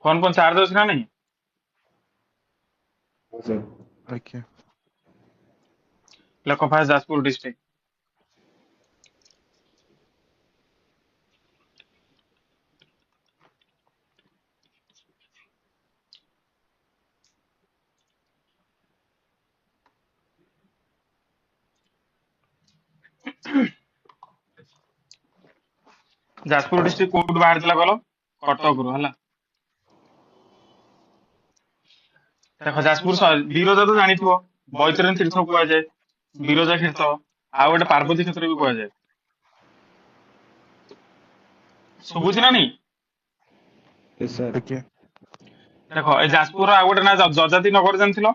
Phone phone charge ଅଛି ନା नहीं? हाँ सर। Okay. लेखो first Jajpur district. Jajpur district code बाहर चला गलो कटक रू हला। देखो जाजपुर बिरजा तो जानिथिबो बैतरणी तीर्थ कुआ जाए बिरजा तीर्थ ଆଉ ଗୋଟେ ପାର୍ବତୀ କ୍ଷେତ୍ର ବି କୁହାଯାଏ। ଶୁଭୁଛି ନା ନାଇଁ? Yes sir. Okay. ଦେଖ ଏ ଯାଜପୁରର ଆଉ ଗୋଟେ ନା ଯଯାତି ନଗର ଜାଣିଥିଲ?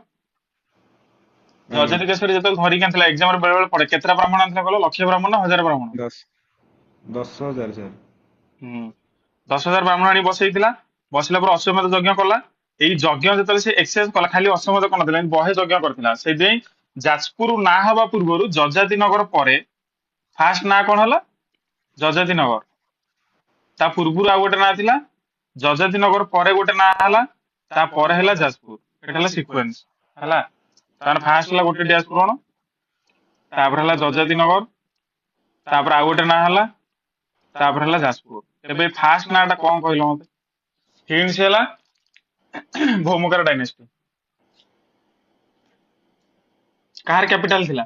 ଆଜ୍ଞା। ଯଯାତି କେଶରୀ ଯେତେବେଳେ ଧରିକି ଆଣିଥିଲା ଏକ୍ସାମ ରେ ବେଳେ ବେଳେ ପଡେ କେତେଟା ବ୍ରାହ୍ମଣ ଆଣିଥିଲା କହିଲ? ଲକ୍ଷେ ବ୍ରାହ୍ମଣ ନା ହଜାର ବ୍ରାହ୍ମଣ? 10,000 सर। ହୁଁ 10,000 ବ୍ରାହ୍ମଣ ଆଣି ବସେଇଥିଲା। ବସିଲା ପରେ ଅଶ୍ୱମେଧ ଯଜ୍ଞ କଲା। ଏଇ ଯଜ୍ଞ ଯେତେବେଳେ ସେ ଏକ୍ସରସାଇଜ କଲା ଖାଲି ଅଶ୍ୱମେଧ କରିନଥିଲା ଏମିତି ବହେ ଯଜ୍ଞ କରିଥିଲା। ସେଇଥିପାଇଁ ଯାଜପୁର ନାଁ ହବା ପୂର୍ବରୁ ଯଯାତି ନଗର ପରେ ଫାଷ୍ଟ ନାଁ କଣ ହେଲା? ଯଯାତି ନଗର। ତା ପୂର୍ବରୁ ଆଉ ଗୋଟେ ନାଁ ଥିଲା ଯଯାତି ନଗର ପରେ ଗୋଟେ ନାଁ ହେଲା ତାପରେ ହେଲା ଯାଜପୁର। ଏଟା ହେଲା ସିକ୍ୱେନ୍ସ ହେଲା। ତାର ଫାଷ୍ଟ ହେଲା ଗୋଟେ ଡ୍ୟାସ ପୂରଣ ତାପରେ ହେଲା ଯଯାତି ନଗର ତାପରେ ଆଉ ଗୋଟେ ନାଁ ହେଲା ତାପରେ ହେଲା ଯାଜପୁର। ଏବେ ଫାଷ୍ଟ ନାଁ ଟା କଣ କହିଲ ମତେ? ହିଣ୍ଟସ ହେଲା ଭୌମକାର ଡାଇନେସ୍ଟି। କାହାର କ୍ୟାପିଟାଲ ଥିଲା?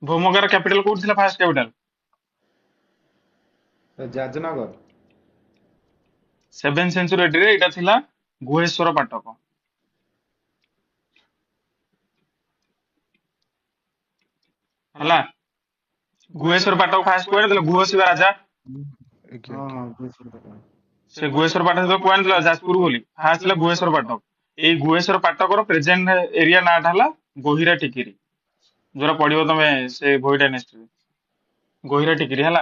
ଭୌମକାର କ୍ୟାପିଟାଲ କୋଉଠି ଥିଲା? First capital Jajnagar. 7th century ରେ ଏଇଟା ଥିଲା ଗୁହେଶ୍ଵର ପାଟକ ହେଲା। ଗୁହେଶ୍ଵର ପାଟକ ଫାଷ୍ଟ କୁଆଡେ ଥିଲା? ଗୁହ ଶିବା ରାଜା Okay. हाँ Okay. हाँ गुजर पता। ସେ ଗୁହେଶ୍ଵର ପାଟକ ଯେତେବେଳେ କୁଆଡେ ଥିଲା ଯାଜପୁର ବୋଲି ଫାଷ୍ଟ ଥିଲା ଗୁହେଶ୍ଵର ପାଟକ। ଏଇ ଗୁହେଶ୍ଵର ପାଟକର ପ୍ରେଜେଣ୍ଟ ଏରିଆ ନାଁଟା ହେଲା ଗୋହିରା ଟିକିରି ଯୋଉଟା ପଢିବ ତମେ ସେ ଭୋଇ ଡାଇନେସ୍ଟି ଗୋହିରା ଟିକିରି ହେଲା।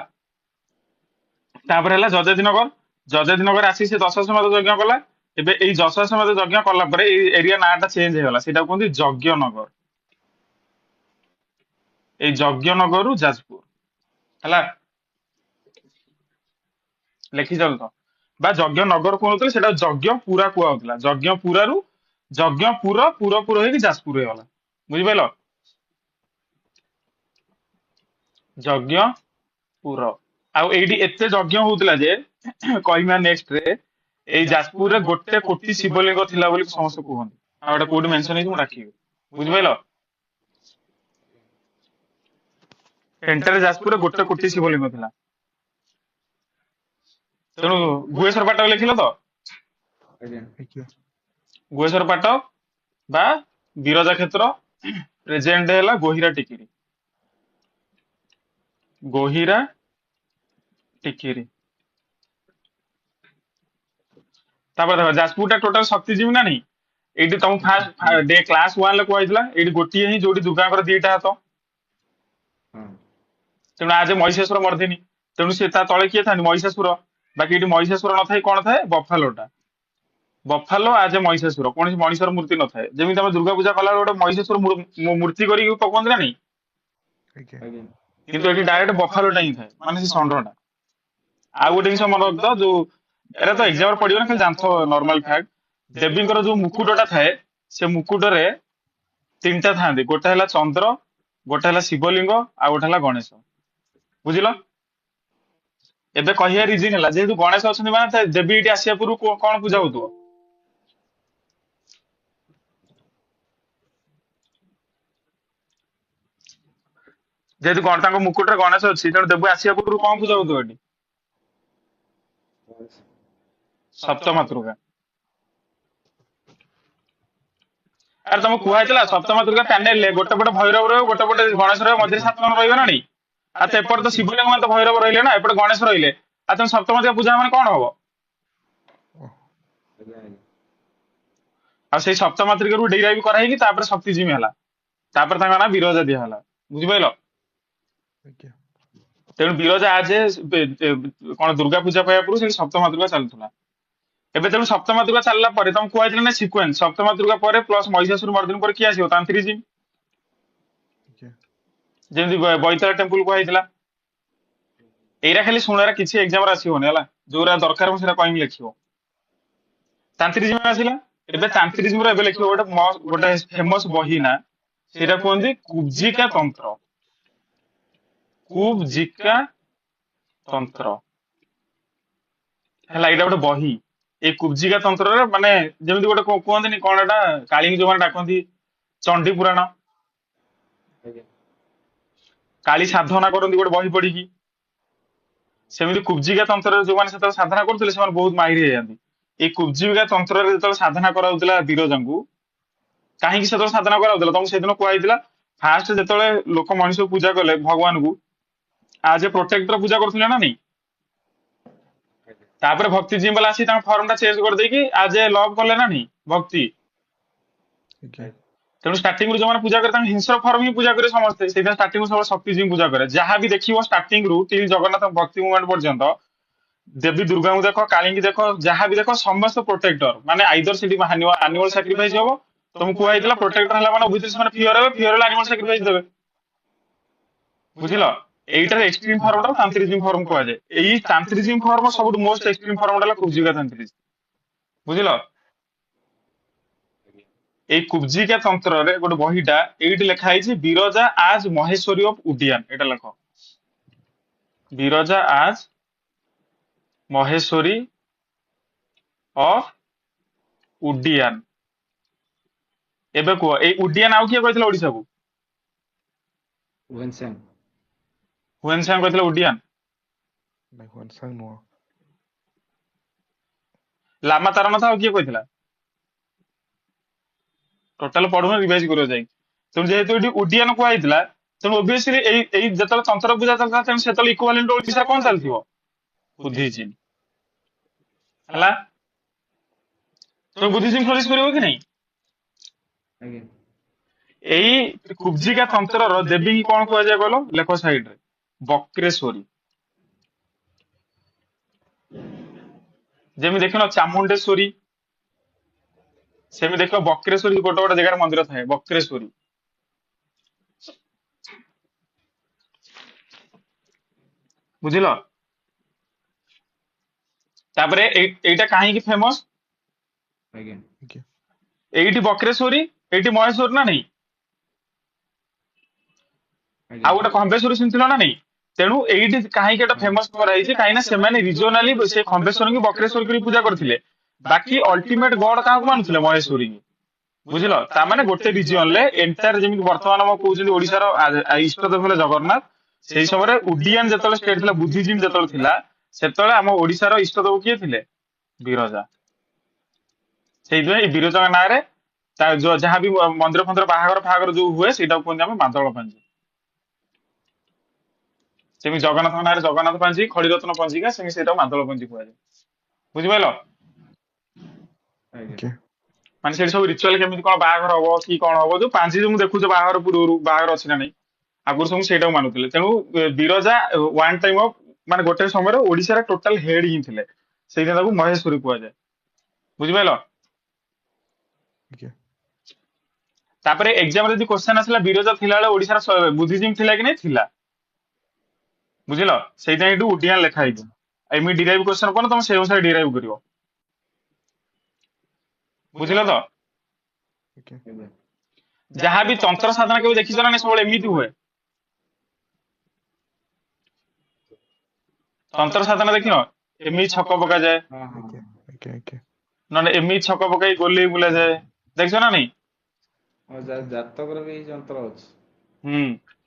ତାପରେ ହେଲା ଯଯାତି ନଗର। ଯଯାତି ନଗର ଆସି ସେ ଦଶାଶ୍ୱମେଧ ଯଜ୍ଞ କଲା। ଏବେ ଏଇ ଦଶାଶ୍ୱମେଧ ଯଜ୍ଞ କଲା ପରେ ଏଇ ଏରିଆ ନାଁଟା ଚେଞ୍ଜ ହେଇଗଲା ସେଇଟା କୁହନ୍ତି ଯଜ୍ଞ ନଗର। ଏଇ ଯଜ୍ଞ ନଗରରୁ ଯାଜପୁର ହେଲା। ଲେଖିଚଲ ତ ବା ଯଜ୍ଞ ନଗର କୁହାଉଥିଲେ ସେଟା ଯଜ୍ଞ ପୁରା କୁହାଉଥିଲା। ଯଜ୍ଞ ପୁରାରୁ ଯଜ୍ଞ ପୁର ହେଇକି ଯାଜପୁର ହେଇଗଲା। ବୁଝିପାରିଲ? ଯଜ୍ଞ ପୁର। ଆଉ ଏଇଠି ଏତେ ଯଜ୍ଞ ହଉଥିଲା ଯେ କହିମା ନେକ୍ସଟ ରେ ଏଇ ଯାଜପୁରରେ 1,00,00,000 ଶିବଲିଙ୍ଗ ଥିଲା ବୋଲି ସମସ୍ତେ କୁହନ୍ତି। ଆଉ ଏଟା କୋଉଠି ମେନସନ ହେଇଛି ମୁଁ ଡାକିବି। ବୁଝିପାରିଲ? ଏଣ୍ଟାର ଯାଜପୁରରେ 1,00,00,000 ଶିବଲିଙ୍ଗ ଥିଲା। ତେଣୁ ଗୁହେଶ୍ଵର ପାଟକ ଲେଖିଲ ତ? ଆଜ୍ଞା। Okay. ଗୁହେଶ୍ଵର ପାଟକ ବା ବିରଜା କ୍ଷେତ୍ର ପ୍ରେଜେଣ୍ଟ ହେଲା ଗୋହିରା ଟିକିରି। ଗୋହିରା ଟିକିରି। ତାପରେ ଦେଖ ଯାଜପୁର ଟା ଟୋଟାଲ ଶକ୍ତିଜୀବୀ ନା ନାଇଁ? ଏଇଠି ତମକୁ ଫାଷ୍ଟ ଡେ କ୍ଲାସ 1 ରେ କୁହାଯାଇଥିଲା ଏଇଠି ଗୋଟିଏ ହିଁ ଯୋଉଠି ଦୁର୍ଗାଙ୍କର ଦିଟା ହାତ। हाँ ତେଣୁ ଆଜ ମହିଷାସୁର ମର୍ଦିନୀ। ତେଣୁ ସେ ତା ତଳେ କିଏ ଥାନ୍ତି? ମହିଷାସୁର। ବାକି ଏଠି ମହିଷାସୁର ନଥାଏ କଣ ଥାଏ? ବଫାଲୋଟା। ବଫାଲୋ ଆଜ ମହିଷାସୁର କୌଣସି ମଣିଷର ମୂର୍ତ୍ତି ନଥାଏ। ଯେମିତି ଆମେ ଦୁର୍ଗା ପୂଜା କଲା ବେଳେ ଗୋଟେ ମହିଷାସୁର ମୂର୍ତ୍ତି କରିକି ପକନ୍ତି ନା ନାଇଁ? Okay. ଆଜ୍ଞା। କିନ୍ତୁ ଏଠି ଡାଇରେକ୍ଟ ବଫାଲୋଟା ହିଁ ଥାଏ ମାନେ ସେ ଷଣ୍ଢଟା। ଆଉ ଗୋଟେ ଜିନିଷ ମନେ ରଖିଥ ଯୋଉ ଏରା ତ ଏକ୍ସାମ ରେ ପଡିବ ନା ଖାଲି ଜାଣିଥ ନର୍ମାଲ ଫ୍ୟାକ୍ଟ। ଦେବୀଙ୍କର ଯୋଉ ମୁକୁଟଟା ଥାଏ ସେ ମୁକୁଟରେ ତିନିଟା ଥାନ୍ତି। ଗୋଟେ ହେଲା ଚନ୍ଦ୍ର, ଗୋଟେ ହେଲା ଶିବଲିଙ୍ଗ, ଆଉ ଗୋଟେ ହେଲା ଗଣେଶ। ବୁଝିଲ? ଏବେ କହିବା ରିଜିନ ହେଲା ଯେହେତୁ ଗଣେଶ ଅଛନ୍ତି ମାନେ ଦେବୀ ଏଠି ଆସିବା ପୂର୍ବରୁ କଣ ପୂଜା ହଉଥିବ? ଯେହେତୁ ତାଙ୍କ ମୁକୁଟରେ ଗଣେଶ ଅଛି ତେଣୁ ଦେବୀ ଆସିବା ପୂର୍ବରୁ କଣ ପୂଜା ହଉଥିବ ଏଠି? ସପ୍ତମାତୃକା। ଆରେ ତମକୁ କୁହାଯାଇଥିଲା ସପ୍ତମାତୃକା ପ୍ୟାନେଲରେ ଗୋଟେ ପଟେ ଭୈରବ ରହିବ ଗୋଟେ ପଟେ ଗଣେଶ ରହିବ ମଝିରେ 7 ଜଣ ରହିବେ ନା ନାଇଁ? ଆଉ ତ ଏପଟେ ତ ଶିବଲିଙ୍ଗ ମାନେ ତ ଭୈରବ ରହିଲେ ନା ଏପଟେ ଗଣେଶ ରହିଲେ। ଆଉ ତମେ ସପ୍ତମାତୃକା ପୂଜା ମାନେ କଣ ହବ? Oh. ଆଜ୍ଞା ଆଜ୍ଞା। ଆଉ ସେଇ ସପ୍ତମାତୃକାରୁ ଡିରାଇଭ୍ କରାହେଇକି ତାପରେ ଶକ୍ତିଜୀମୀ ହେଲା। ତାପରେ ତାଙ୍କ ନାଁ ବିରଜା ଦିଆ ହେଲା। ବୁଝିପାରିଲ? Okay. ତେଣୁ ବିରଜା କଣ ଦୁର୍ଗା ପୂଜା ପାଇବା ପୂର୍ବରୁ ସେଠି ସପ୍ତମାତୃକା ଚାଲୁଥିଲା। ଏବେ ତେଣୁ ସପ୍ତମାତୃକା ଚାଲିଲା ପରେ ତମକୁ କୁହାଯାଇଥିଲା ନା ସିକ୍ୱେନ୍ସ ସପ୍ତମାତୃକା ପରେ ପ୍ଲସ ମହିଷାସୁର ମର୍ଦିନୀ ପରେ କିଏ ଆସିବ? ତାନ୍ତ୍ରିଜିମ୍। Okay. ଯେମିତି ବୈତାଳ ଟେମ୍ପଲ କୁହାଯାଇଥିଲା। ଏଇରା ଖାଲି ଶୁଣିବାର କିଛି ଏକ୍ସାମ ରେ ଆସିବନି ହେଲା, ଯୋଉରା ଦରକାର ମୁଁ ସେଟା କହିବି ଲେଖିବ। ତାନ୍ତ୍ରିଜିମ ଆସିଲା, ଏବେ ତାନ୍ତ୍ରିଜିମ ର ଏବେ ଲେଖିବ ଗୋଟେ ଫେମସ ବହି ନା, ସେଇଟା କୁହନ୍ତି କୁବ୍ଜିକା ତନ୍ତ୍ର। କୁବ୍ଜିକା ତନ୍ତ୍ର ହେଲା, ଏଇଟା ଗୋଟେ ବହି। ଏଇ କୁବ୍ଜିକା ତନ୍ତ୍ରରେ ମାନେ ଯେମିତି ଗୋଟେ କୁହନ୍ତିନି କଣ ଏଟା, କାଳିଙ୍କୁ ଯୋଉମାନେ ଡାକନ୍ତି ଚଣ୍ଡୀ ପୁରାଣ, ଆଜ୍ଞା କାଳି ସାଧନା କରନ୍ତି ଗୋଟେ ବହି ପଢିକି, ସେମିତି କୁବ୍ଜିକା ତନ୍ତ୍ରରେ ଯୋଉମାନେ ସେତେବେଳେ ସାଧନା କରୁଥିଲେ ସେମାନେ ବହୁତ ମାହିର ହେଇଯାନ୍ତି। ଏଇ କୁବ୍ଜିକା ତନ୍ତ୍ରରେ ଯେତେବେଳେ ସାଧନା କରାଉଥିଲା ବିରଜାଙ୍କୁ, କାହିଁକି ସେତେବେଳେ ସାଧନା କରାଉଥିଲା ତମକୁ ସେଦିନ କୁହାଯାଇଥିଲା। ଫାଷ୍ଟ ଯେତେବେଳେ ଲୋକ ମଣିଷକୁ ପୂଜା କଲେ ଭଗବାନଙ୍କୁ ଆଜ ଏ ପ୍ରୋଟେକ୍ଟର ପୂଜା କରୁଥିଲେ ନା ନାଇଁ, ଆଜ୍ଞା ତାପରେ ଭକ୍ତି ଜିମ୍ ବାଲା ଆସି ତାଙ୍କ ଫର୍ମ ଟା ଚେଞ୍ଜ କରିଦେଇକି ଆଜ ଏ ଲଭ୍ କଲେ ନା ନାଇଁ ଭକ୍ତି। ଆଜ୍ଞା ତେଣୁ ଷ୍ଟାର୍ଟିଂ ରୁ ଯୋଉମାନେ ପୂଜା କରେ ତାଙ୍କ ହିଂସ୍ର ଫର୍ମ ହିଁ ପୂଜା କରେ ସମସ୍ତେ, ସେଇଥିପାଇଁ ଷ୍ଟାର୍ଟିଂ ରୁ ସବୁବେଳେ ଶକ୍ତି ଜିମ୍ ପୂଜା କରେ। ଯାହା ବି ଦେଖିବ ଷ୍ଟାର୍ଟିଂ ରୁ till ଜଗନ୍ନାଥ ଭକ୍ତି ମୁଭମେଣ୍ଟ ପର୍ଯ୍ୟନ୍ତ, ଦେବୀ ଦୁର୍ଗାଙ୍କୁ ଦେଖ, କାଳୀଙ୍କୁ ଦେଖ, ଯାହା ବି ଦେଖ ସମସ୍ତ ପ୍ରୋଟେକ୍ଟର, ମାନେ ଆଇଦର ସେଠି ଆନିମଲ ସାକ୍ରିଫାଇସ ହବ। ତମକୁ କୁହାଯାଇଥିଲା ପ୍ରୋଟେକ୍ଟର ହେଲା ମାନେ obviously ସେମାନେ ଫିଅର ହେବେ, ଫିଅର ହେଲେ ଆନିମଲ ସାକ୍ରିଫାଇସ ଦେବେ। ବୁଝିଲ, ଏଇଟାର ଏକ୍ସଟ୍ରିମ ଫର୍ମ ଟା ତାନ୍ତ୍ରିଜିମ ଫର୍ମ କୁହାଯାଏ। ଏଇ ତାନ୍ତ୍ରିଜିମ ଫର୍ମ ସବୁଠୁ ମୋଷ୍ଟ ଏକ୍ସଟ୍ରିମ ଫର୍ମ ଟା ହେଲା କୁବ୍ଜିକା ତାନ୍ତ୍ରିଜିମ। ବୁଝିଲ, ଆଜ୍ଞା ଏଇ କୁବ୍ଜିକା ତନ୍ତ୍ରରେ ଗୋଟେ ବହିଟା ଏଇଠି ଲେଖା ହେଇଛି, ବିରଜା ଆଜ ମହେଶ୍ୱରୀ ଅଫ ଉଡିଆନ। ଏଇଟା ଲେଖ, ବିରଜା ଆଜ ମହେଶ୍ୱରୀ ଅଫ ଉଡିଆନ। ଏବେ କୁହ, ଏଇ ଉଡିଆନ ଆଉ କିଏ କହିଥିଲା ଓଡିଶାକୁ? ଘନଶ୍ୟାମ ହୁଏନ ସାଙ୍ଗ କହିଥିଲା ଉଡିଆନ। ନାଇଁ ହୁଆନ୍ ସାଙ୍ଗ ନୁହଁ। ଲାମା ତାରନାଥ ଆଉ କିଏ କହିଥିଲା? ଟୋଟାଲ ପଢୁନ, ରିଭାଇଜ କରିବ ଯାଇ। ତେଣୁ ଯେହେତୁ ଏଠି ଉଡିଆନ କୁହାଯାଇଥିଲା, ତେଣୁ ଓବିୟସଲି ଏଇ ଯେତେବେଳେ ତନ୍ତ୍ର ପୂଜା ଚାଲିଥିଲା, ତେଣୁ ସେତେବେଳେ ଇକ୍ୱାଲେଣ୍ଟ ଓଡିଶାରେ କଣ ଚାଲିଥିବ? ବୁଦ୍ଧିଜିମ୍। ହେଲା, ତମେ ବୁଦ୍ଧିଜିମ୍ ଫ୍ଲୋରିଶ କରିବ କି ନାଇଁ? ଆଜ୍ଞା ଏଇ କୁବ୍ଜିକା ତନ୍ତ୍ରର ଦେବୀଙ୍କୁ କଣ କୁହାଯାଏ କହିଲ? ଲେଖ ସାଇଡରେ, ବକ୍ରେଶ୍ୱରୀ। ଯେମିତି ଦେଖିନ ଚାମୁଣ୍ଡେଶ୍ୱରୀ, ସେମିତି ଦେଖିବ ବକ୍ରେଶ୍ୱରୀ ଗୋଟେ ଗୋଟେ ଜାଗାରେ ମନ୍ଦିର ଥାଏ, ବକ୍ରେଶ୍ୱରୀ। ବୁଝିଲ, ତାପରେ ଏଇଟା କାହିଁକି ଫେମସ? ଆଜ୍ଞା ଆଜ୍ଞା ଏଇଠି ବକ୍ରେଶ୍ୱରୀ, ଏଇଠି ମହେଶ୍ୱରୀ ନା ନାଇଁ, ଆଜ୍ଞା ଆଉ ଗୋଟେ ଖମ୍ବେଶ୍ୱରୀ ଶୁଣିଥିଲ ନା ନାଇଁ। ତେଣୁ ଏଇଠି କାହିଁକି ଏଟା ହଁ ଫେମସ କରାଯାଇଛି, କାହିଁକି ନା ସେମାନେ ରିଜନାଲି ସେ ଖମ୍ବେଶ୍ୱରୀଙ୍କୁ ବକ୍ରେଶ୍ୱରୀ କରି ପୂଜା କରୁଥିଲେ, ବାକି ଅଲ୍ଟିମେଟ ଗଡ କାହାକୁ ମାନୁଥିଲେ? ମହେଶ୍ୱରୀଙ୍କୁ। ବୁଝିଲ, ତାମାନେ ଗୋଟେ ରିଜିଅନ ରେ ଏଣ୍ଟାର, ଯେମିତି ବର୍ତ୍ତମାନ ଆମ କହୁଛନ୍ତି ଓଡିଶାର ଇଷ୍ଟ ଦେବ ହେଲେ ଜଗନ୍ନାଥ, ସେଇ ସମୟରେ ଉଡିଆନ ଯେତେବେଳେ ଷ୍ଟେଟ ଥିଲା, ବୁଦ୍ଧିଜିମ୍ ଯେତେବେଳେ ଥିଲା, ସେତେବେଳେ ଆମ ଓଡିଶାର ଇଷ୍ଟ ଦେବ କିଏ ଥିଲେ? ବିରଜା। ସେଇଥିପାଇଁ ଏଇ ବିରଜାଙ୍କ ନାଁରେ ଯାହା ବି ମନ୍ଦିର ଫନ୍ଦିର ବାହାଘର ଫାହାଘର ଯୋଉ ହୁଏ, ସେଇଟାକୁ କୁହନ୍ତି ଆମେ ମାଦଳ ପାଞ୍ଜି। ସେମିତି ଜଗନ୍ନାଥଙ୍କ ନାଁରେ ଜଗନ୍ନାଥ ପାଞ୍ଜି, ଖଳିରତ୍ନ ପଞ୍ଜିକା, ସେମିତି ସେଇଟାକୁ ମାଦଳ ପାଞ୍ଜି କୁହାଯାଏ। ବୁଝିପାରିଲ, ଆଜ୍ଞା ଆଜ୍ଞା ମାନେ ସେଠି ସବୁ ରିଚୁଆଲ କେମିତି କଣ ବାହାଘର ହବ କି କଣ ହବ, ଯୋଉ ପାଞ୍ଜି ଯୋଉ ମୁଁ ଦେଖୁଛ ବାହାଘର ପୂର୍ବରୁ ବାହାଘର ଅଛି ନା ନାଇଁ, ଆଗରୁ ସବୁ ସେଇଟାକୁ ମାନୁଥିଲେ। ତେଣୁ ବିରଜା ୱାନ୍ ଟାଇମ ଅଫ, ମାନେ ଗୋଟେ ସମୟରେ ଓଡିଶାର ଟୋଟାଲ ହେଡ ହିଁ ଥିଲେ, ସେଇଥିପାଇଁ ତାକୁ ମହେଶ୍ୱରୀ କୁହାଯାଏ। ବୁଝିପାରିଲ, ଆଜ୍ଞା ତାପରେ ଏକ୍ସାମ ରେ ଯଦି କ୍ୱେଶ୍ଚନ ଆସିଲା ବିରଜା ଥିଲାବେଳେ ଓଡିଶାର ବୁଦ୍ଧିଜିମ୍ ଥିଲା କି ନାଇଁ, ଥିଲା। ବୁଝିଲ, ସେଇଥିପାଇଁ ଏଠୁ ଉଡିଆନ ଲେଖା ହେଇଛି। ଆଜ୍ଞା ଏମିତି ଡିରାଇଭ କ୍ୱେଶ୍ଚନ କଣ, ତମେ ସେଇ ଅନୁସାରେ ଡିରାଇଭ କରିବ। ବୁଝିଲ ତ, ଆଜ୍ଞା ଆଜ୍ଞା ଯାହା ବି ତନ୍ତ୍ର ସାଧନା କେବେ ଦେଖିଛ ନା ନାଇଁ, ସବୁବେଳେ ଏମିତି ହୁଏ। ତନ୍ତ୍ର ସାଧନା ଦେଖିନ, ଏମିତି ଛକ ପକାଯାଏ, ହଁ ହଁ ଆଜ୍ଞା ଆଜ୍ଞା ଆଜ୍ଞା ନହେଲେ ଏମିତି ଛକ ପକେଇ ଗୋଲେଇ ବୁଲାଯାଏ, ଦେଖିଛ ନା ନାଇଁ? ହଁ ଜାତକର ବି ଏଇ ଯନ୍ତ୍ର ଅଛି। ହୁଁ,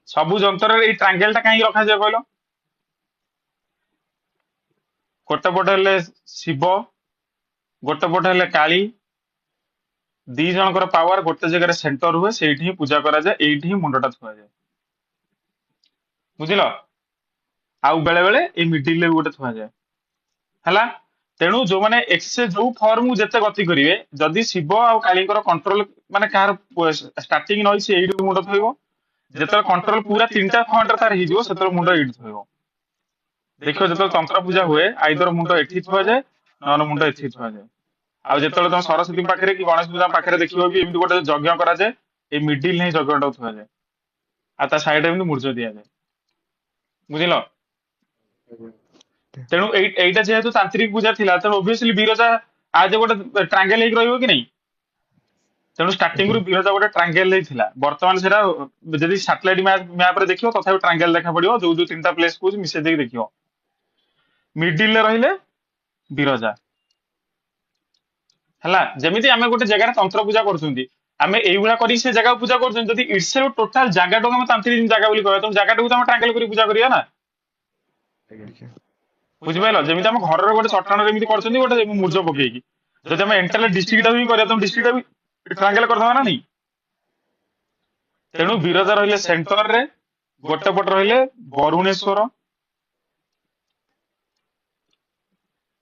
ସବୁ ଯନ୍ତ୍ରରେ ଏଇ ଟ୍ରାଙ୍ଗେଲ ଟା କାହିଁକି ରଖାଯାଏ କହିଲ? ଗୋଟେ ପଟେ ହେଲେ ଶିବ, ଗୋଟେ ପଟେ ହେଲେ କାଳୀ, ଦି ଜଣଙ୍କର ପାୱାର ଗୋଟେ ଜାଗାରେ ସେଣ୍ଟର ହୁଏ, ସେଇଠି ହିଁ ପୂଜା କରାଯାଏ, ଏଇଠି ହିଁ ମୁଣ୍ଡଟା ଥୁଆଯାଏ। ବୁଝିଲ, ଆଉ ବେଳେ ବେଳେ ଏଇ ମିଡିଲ ରେ ବି ଗୋଟେ ଥୁଆଯାଏ। ହେଲା, ତେଣୁ ଯୋଉମାନେ ଯୋଉ ଫର୍ମକୁ ଯେତେ ଗତି କରିବେ, ଯଦି ଶିବ ଆଉ କାଳୀଙ୍କର କଣ୍ଟ୍ରୋଲ, ମାନେ କାହାର ଷ୍ଟାର୍ଟିଂ ନଇଛି ଏଇଠି ମୁଣ୍ଡ ଥୋଇବ, ଯେତେବେଳେ କଣ୍ଟ୍ରୋଲ ପୁରା ତିନିଟା ଫଣ୍ଟରେ ତାର ହେଇଯିବ, ସେତେବେଳେ ମୁଣ୍ଡ ଏଇଠି ଥୋଇବ। ଦେଖିବ ଯେତେବେଳେ ତନ୍ତ୍ର ପୂଜା ହୁଏ, ଆଇଦର ମୁଣ୍ଡ ଏଠି ଥୁଆଯାଏ, ନହେଲେ ମୁଣ୍ଡ ଏଠି ଥୁଆଯାଏ। ଆଉ ଯେତେବେଳେ ତମ ସରସ୍ୱତୀ ପାଖରେ କି ଗଣେଶ ପୂଜା ପାଖରେ ଦେଖିବ ବି ଏମିତି ଗୋଟେ ଯଜ୍ଞ କରାଯାଏ, ଏଇ ମିଡିଲ ହିଁ ଯଜ୍ଞଟାକୁ ଥୁଆଯାଏ, ଆଉ ତା ସାଇଡରେ ଏମିତି ମୂର୍ଜ ଦିଆଯାଏ। ବୁଝିଲ, okay, ତେଣୁ ଏଇଟା ଯେହେତୁ ତାନ୍ତ୍ରିକ ପୂଜା ଥିଲା ତେଣୁ ଓବିୟସଲି ବିରଜା ଆଜ ଗୋଟେ ଟ୍ରାଙ୍ଗେଲ ହେଇକି ରହିବ କି ନାଇଁ। ତେଣୁ ଷ୍ଟାର୍ଟିଂ ରୁ okay, ବିରଜା ଗୋଟେ ଟ୍ରାଙ୍ଗେଲ ହିଁ ଥିଲା। ବର୍ତ୍ତମାନ ସେଟା ଯଦି ସାଟେଲାଇଟ ମ୍ୟାପ ରେ ଦେଖିବ ତଥାପି ଟ୍ରାଙ୍ଗେଲ ଦେଖା ପଡିବ, ଯୋଉ ଯୋଉ ତିନିଟା ପ୍ଲେସ କହୁଛି ମିଶେଇ ଦେଇକି ଦେଖିବ। ମିଡିଲ ରେ ରହିଲେ ବିରଜା। ହେଲା, ଯେମିତି ଆମେ ଗୋଟେ ଜାଗାରେ ତନ୍ତ୍ର ପୂଜା କରୁଛନ୍ତି, ଆମେ ଏଇଭଳିଆ କରି ସେ ଜାଗାକୁ ପୂଜା କରୁଛନ୍ତି। ଯଦି ଇଟସେଲ୍ଫ ଟୋଟାଲ ଜାଗାଟାକୁ ଆମେ ତାନ୍ତ୍ରିକ ଜାଗା ବୋଲି କହିବା, ତେଣୁ ଜାଗାଟାକୁ ତ ଆମେ ଟ୍ରାଙ୍ଗେଲ କରି ପୂଜା କରିବା ନା। ଆଜ୍ଞା okay, ବୁଝିପାରିଲ? ଯେମିତି ଆମ ଘରର ଗୋଟେ ଚଟାଣରେ ଏମିତି କରୁଛନ୍ତି ଗୋଟେ ମୂର୍ଜ ପକେଇକି, ଯଦି ଆମେ ଏଣ୍ଟାର ଡିଷ୍ଟ୍ରିକ୍ଟ ଟା ବି କରିବା ତେଣୁ ଡିଷ୍ଟ୍ରିକ୍ଟ ଟା ବି ଟ୍ରାଙ୍ଗେଲ କରିଦବା ନା ନାଇଁ। ତେଣୁ ବିରଜା ରହିଲେ ସେଣ୍ଟର ରେ, ଗୋଟେ ପଟେ ରହିଲେ ବରୁଣେଶ୍ଵର,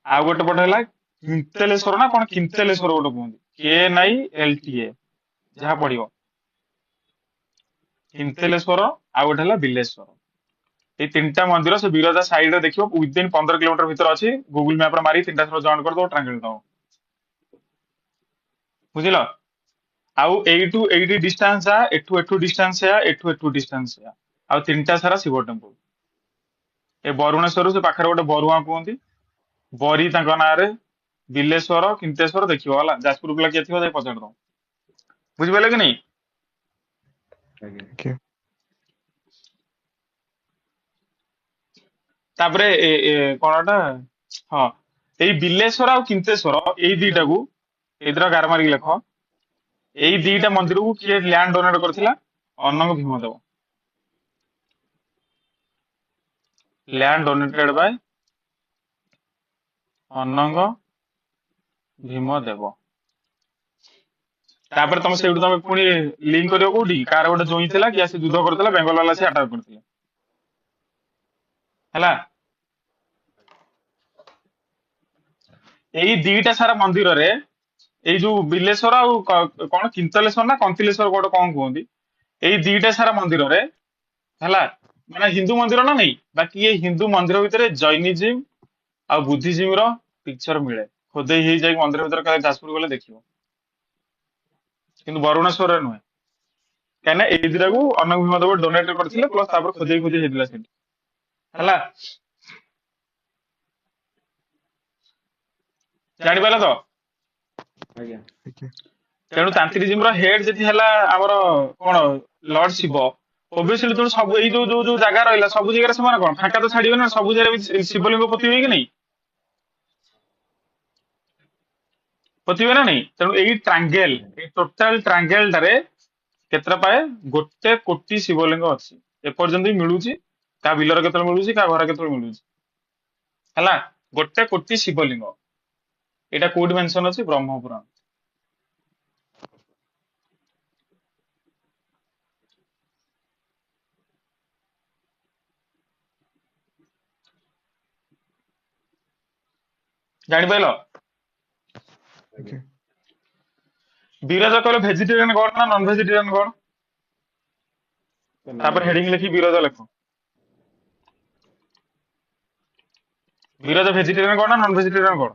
ଆଉ ଗୋଟେ ପଟେ ହେଲା କିନ୍ତେଲେଶ୍ଵର ନା କଣ କିନ୍ତେଲେଶ୍ଵର ଗୋଟେ କୁହନ୍ତି, KNILTA ଯାହା ପଡିବ କିନ୍ତେଲେଶ୍ଵର, ଆଉ ଗୋଟେ ହେଲା ବିଲେଶ୍ଵର। ଏଇ ତିନିଟା ମନ୍ଦିର ସେ ବିରଜା ସାଇଡ ରେ ଦେଖିବ, ୱିଦିନ 15 କିଲୋମିଟର ଭିତରେ ଅଛି। ଗୁଗୁଲ ମ୍ୟାପ ରେ ମାରି ତିନିଟା ଥର ଜଏଣ୍ଟ କରିଦବ, ଟ୍ରାଙ୍ଗେଲ ଦବ। ବୁଝିଲ? ଆଉ ଏଇଠି ଡିଷ୍ଟାନ୍ସ ଏଠୁ ଡିଷ୍ଟାନ୍ସ ଏଠୁ ଡିଷ୍ଟାନ୍ସ ଆଉ ତିନିଟା ସାରା ଶିବ ଟେମ୍ପଲ। ଏ ବରୁଣେଶ୍ୱର ସେ ପାଖରେ ଗୋଟେ ବରୁଆ କୁହନ୍ତି, ବରି ତାଙ୍କ ନାଁରେ, ବିଲେଶ୍ଵର, କିନ୍ତେଶ୍ଵର ଦେଖିବ ହେଲା। ଯାଜପୁର ପିଲା କିଏ ଥିବ ଯାଇ ପଚାରିଦବ। ବୁଝିପାରିଲେ କି ନାଇଁ? ଆଜ୍ଞା okay, ତାପରେ କଣଟା, ହଁ, ଏଇ ବିଲେଶ୍ଵର ଆଉ କିନ୍ତେଶ୍ଵର ଏଇ ଦିଟାକୁ ଏଇଥିର ଗାର ମାରିକି ଲେଖ। ଏଇ ଦିଟା ମନ୍ଦିରକୁ କିଏ ଲ୍ୟାଣ୍ଡ ଡୋନେଟ କରିଥିଲା? ଅନଙ୍ଗ ଭୀମଦେବ। ଲ୍ୟାଣ୍ଡ ଡୋନେଟେଡ ବାଇ ଅନଙ୍ଗ ଭୀମଦେବ। ତାପରେ ତମେ ପୁଣି ଲିଙ୍କ କରିବ କୋଉଠି, କାହାର ଗୋଟେ ଜଇଁ ଥିଲା କି ଆସି ଯୁଦ୍ଧ କରିଥିଲା, ବେଙ୍ଗଲ ବାଲା ଆସି ଆଟାକ କରିଥିଲେ। ହେଲା, ଏଇ ଦିଟା ସାରା ମନ୍ଦିରରେ, ଏଇ ଯୋଉ ବିଲେଶ୍ଵର ଆଉ କଣ କିନ୍ତଲେଶ୍ଵର ନା କନ୍ତିଲେଶ୍ଵର ଗୋଟେ କଣ କୁହନ୍ତି, ଏଇ ଦିଟା ସାରା ମନ୍ଦିରରେ ହେଲା, ମାନେ ହିନ୍ଦୁ ମନ୍ଦିର ନା ନାଇଁ, ବାକି ଏ ହିନ୍ଦୁ ମନ୍ଦିର ଭିତରେ ଜୈନିଜିମ ଆଉ ବୁଦ୍ଧିଜିମ ର ପିକ୍ଚର ମିଳେ। ଖୋଦେଇ ହେଇଯାଇକି ମନ୍ଦିର ଭିତରେ କାଳେ ଯାଜପୁର ଗଲେ ଦେଖିବ, କିନ୍ତୁ ବରୁଣେଶ୍ୱରରେ ନୁହେଁ। କାହିଁକିନା ଏଇ ଦିଟାକୁ ଅନଙ୍ଗ ଭୀମଦେବ ଡୋନେଟ କରିଥିଲେ, ପ୍ଲସ ତାପରେ ଖୋଦେଇ ହେଇଥିଲା ସେଠି। ହେଲା, ଜାଣିପାରିଲ ତ? ଆଜ୍ଞା okay, ତେଣୁ ତାନ୍ତ୍ରିଜିମ ର ହେଡ ଯଦି ହେଲା ଆମର କଣ ଲର୍ଡ ଶିବ, ଓବିୟସଲି ତେଣୁ ସବୁ ଏଇ ଯୋଉ ଯୋଉ ଯୋଉ ଜାଗା ରହିଲା ସବୁ ଜାଗାରେ ସେମାନେ କଣ ଫାଙ୍କା ତ ଛାଡିବେ ନା, ସବୁ ଜାଗାରେ ବି ଶିବଲିଙ୍ଗ ପୋତିବେ କି ନାଇଁ? ପୋତିବେ ନା ନାଇଁ? ତେଣୁ ଏଇ ଟ୍ରାଙ୍ଗେଲ, ଏଇ ଟୋଟାଲ ଟ୍ରାଙ୍ଗେଲଟାରେ କେତେଟା ପାଏ? 1,00,00,000 ଶିବଲିଙ୍ଗ ଅଛି। ଏପର୍ଯ୍ୟନ୍ତ ବି ମିଳୁଛି, କାହା ବିଲରେ କେତେବେଳେ ମିଳୁଛି, କାହା ଘରେ କେତେବେଳେ ମିଳୁଛି। ହେଲା, 1,00,00,000 ଶିବଲିଙ୍ଗ। ଏଇଟା କୋଉଠି ମେନସନ ଅଛି? ବ୍ରହ୍ମପୁରାଣ। ଜାଣିପାରିଲ? ଆଜ୍ଞା okay, ବିରଜା କହିଲେ ଭେଜିଟେରିଆନ ଗଡ ନା ନନ ଭେଜିଟେରିଆନ ଗଡ? ତ ତାପରେ ନନଭେଜ ହେଡିଙ୍ଗ ଲେଖି ବିରଜା ଲେଖ। ବିରଜା ଭେଜିଟେରିଆନ ଗଡ ନା ନନ ଭେଜିଟେରିଆନ ଗଡ?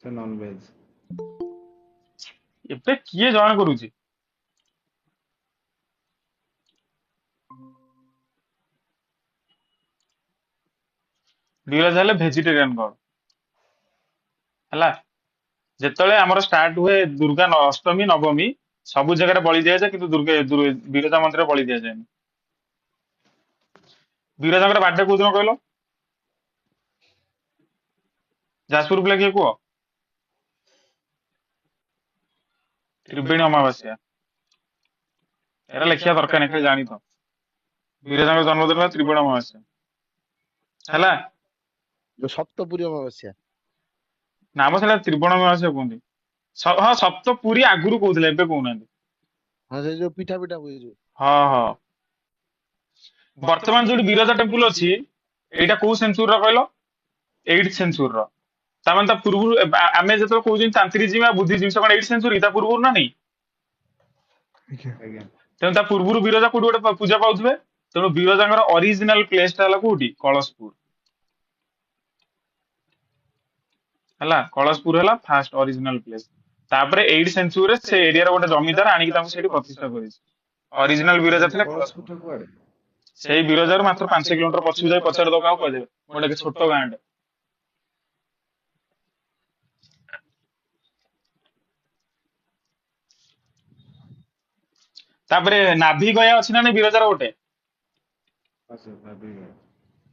ତ ନନଭେଜ ଏବେ କିଏ ଜଏନ କରୁଛି? ବିରଜା ହେଲେ ଭେଜିଟେରିଆନ ଗଡ। ହେଲା, ଯେତେବେଳେ ଆମର ଷ୍ଟାର୍ଟ ହୁଏ ଦୁର୍ଗା ଅଷ୍ଟମୀ ନବମୀ ସବୁ ଜାଗାରେ ବଳି ଦିଆଯାଏ, କିନ୍ତୁ ବିରଜା ମନ୍ଦିରରେ ବଳି ଦିଆଯାଏନି। ବିରଜାଙ୍କର ବାର୍ଥଡେ କୋଉ ଦିନ କହିଲ? ଯାଜପୁର ପିଲା କିଏ କୁହ? ତ୍ରିବେଣୀ ଅମାବାସ୍ୟା। ଏରା ଲେଖିବା ଦରକାର ନାହିଁ, ଖାଲି ଜାଣିଥ ବିରଜାଙ୍କ ଜନ୍ମଦିନ ହେଲା ତ୍ରିବେଣୀ ଅମାବାସ୍ୟା। ହେଲା, ଯୋଉ ସପ୍ତପୁରୀ ଅମାବାସ୍ୟା। ନାମ ସେଟା ତ୍ରିବେଣୀ ଅମାବାସ୍ୟା କୁହନ୍ତି। ହଁ, ସପ୍ତପୁରୀ ଆଗରୁ କହୁଥିଲେ, ଏବେ କହୁନାହାନ୍ତି। ହଁ ସେ ଯୋଉ ପିଠା ପିଠା ହୁଏ ଯୋଉ। ହଁ ହଁ, ବର୍ତ୍ତମାନ ଯୋଉଠି ବିରଜା ଟେମ୍ପୁଲ ଅଛି ଏଇଟା କୋଉ ସେଞ୍ଚୁରୀର କହିଲ? 8th ସେଞ୍ଚୁରୀର। ତାମାନେ ତା ପୂର୍ବରୁ ଆମେ ଯେତେବେଳେ କହୁଛନ୍ତି ତାନ୍ତ୍ରିଜିମ ଆଉ ବୁଦ୍ଧିଜିମ, ସେ କଣ 8th ସେଞ୍ଚୁରୀ? ତା ପୂର୍ବରୁ ନା ନାଇଁ? okay, ଆଜ୍ଞା ତେଣୁ ତା ପୂର୍ବରୁ ବିରଜା କୋଉଠି ଗୋଟେ ପୂଜା ପାଉଥିବେ। ତେଣୁ ବିରଜାଙ୍କର ଅରିଜିନାଲ ପ୍ଲେସ ଟା ହେଲା କୋଉଠି? କଳସପୁର। ହେଲା, କଳସପୁର ହେଲା ଫାଷ୍ଟ ଅରିଜିନାଲ ପ୍ଲେସ। ତାପରେ 8th ସେଞ୍ଚୁରୀରେ ସେ ଏରିଆର ଗୋଟେ ଜମିଦାର ଆଣିକି ତାଙ୍କୁ ସେଇଠି ପ୍ରତିଷ୍ଠା କରିଛି। ଅରିଜିନାଲ ବିରଜା ଥିଲେ କଳସ କଳସପୁର। ପିଠା କୁଆଡେ? ସେଇ ବିରଜାରୁ ମାତ୍ର 5 କିଲୋମିଟର ପଛକୁ ଯାଇ ପଚାରି ଦୋକାନ କହିଦେବେ ଗୋଟେ ଛୋଟ ଗାଁଟେ। ତାପରେ ନାଭି ଗୟା ଅଛି ନା ନାଇଁ ବିରଜାର ଗୋଟେ?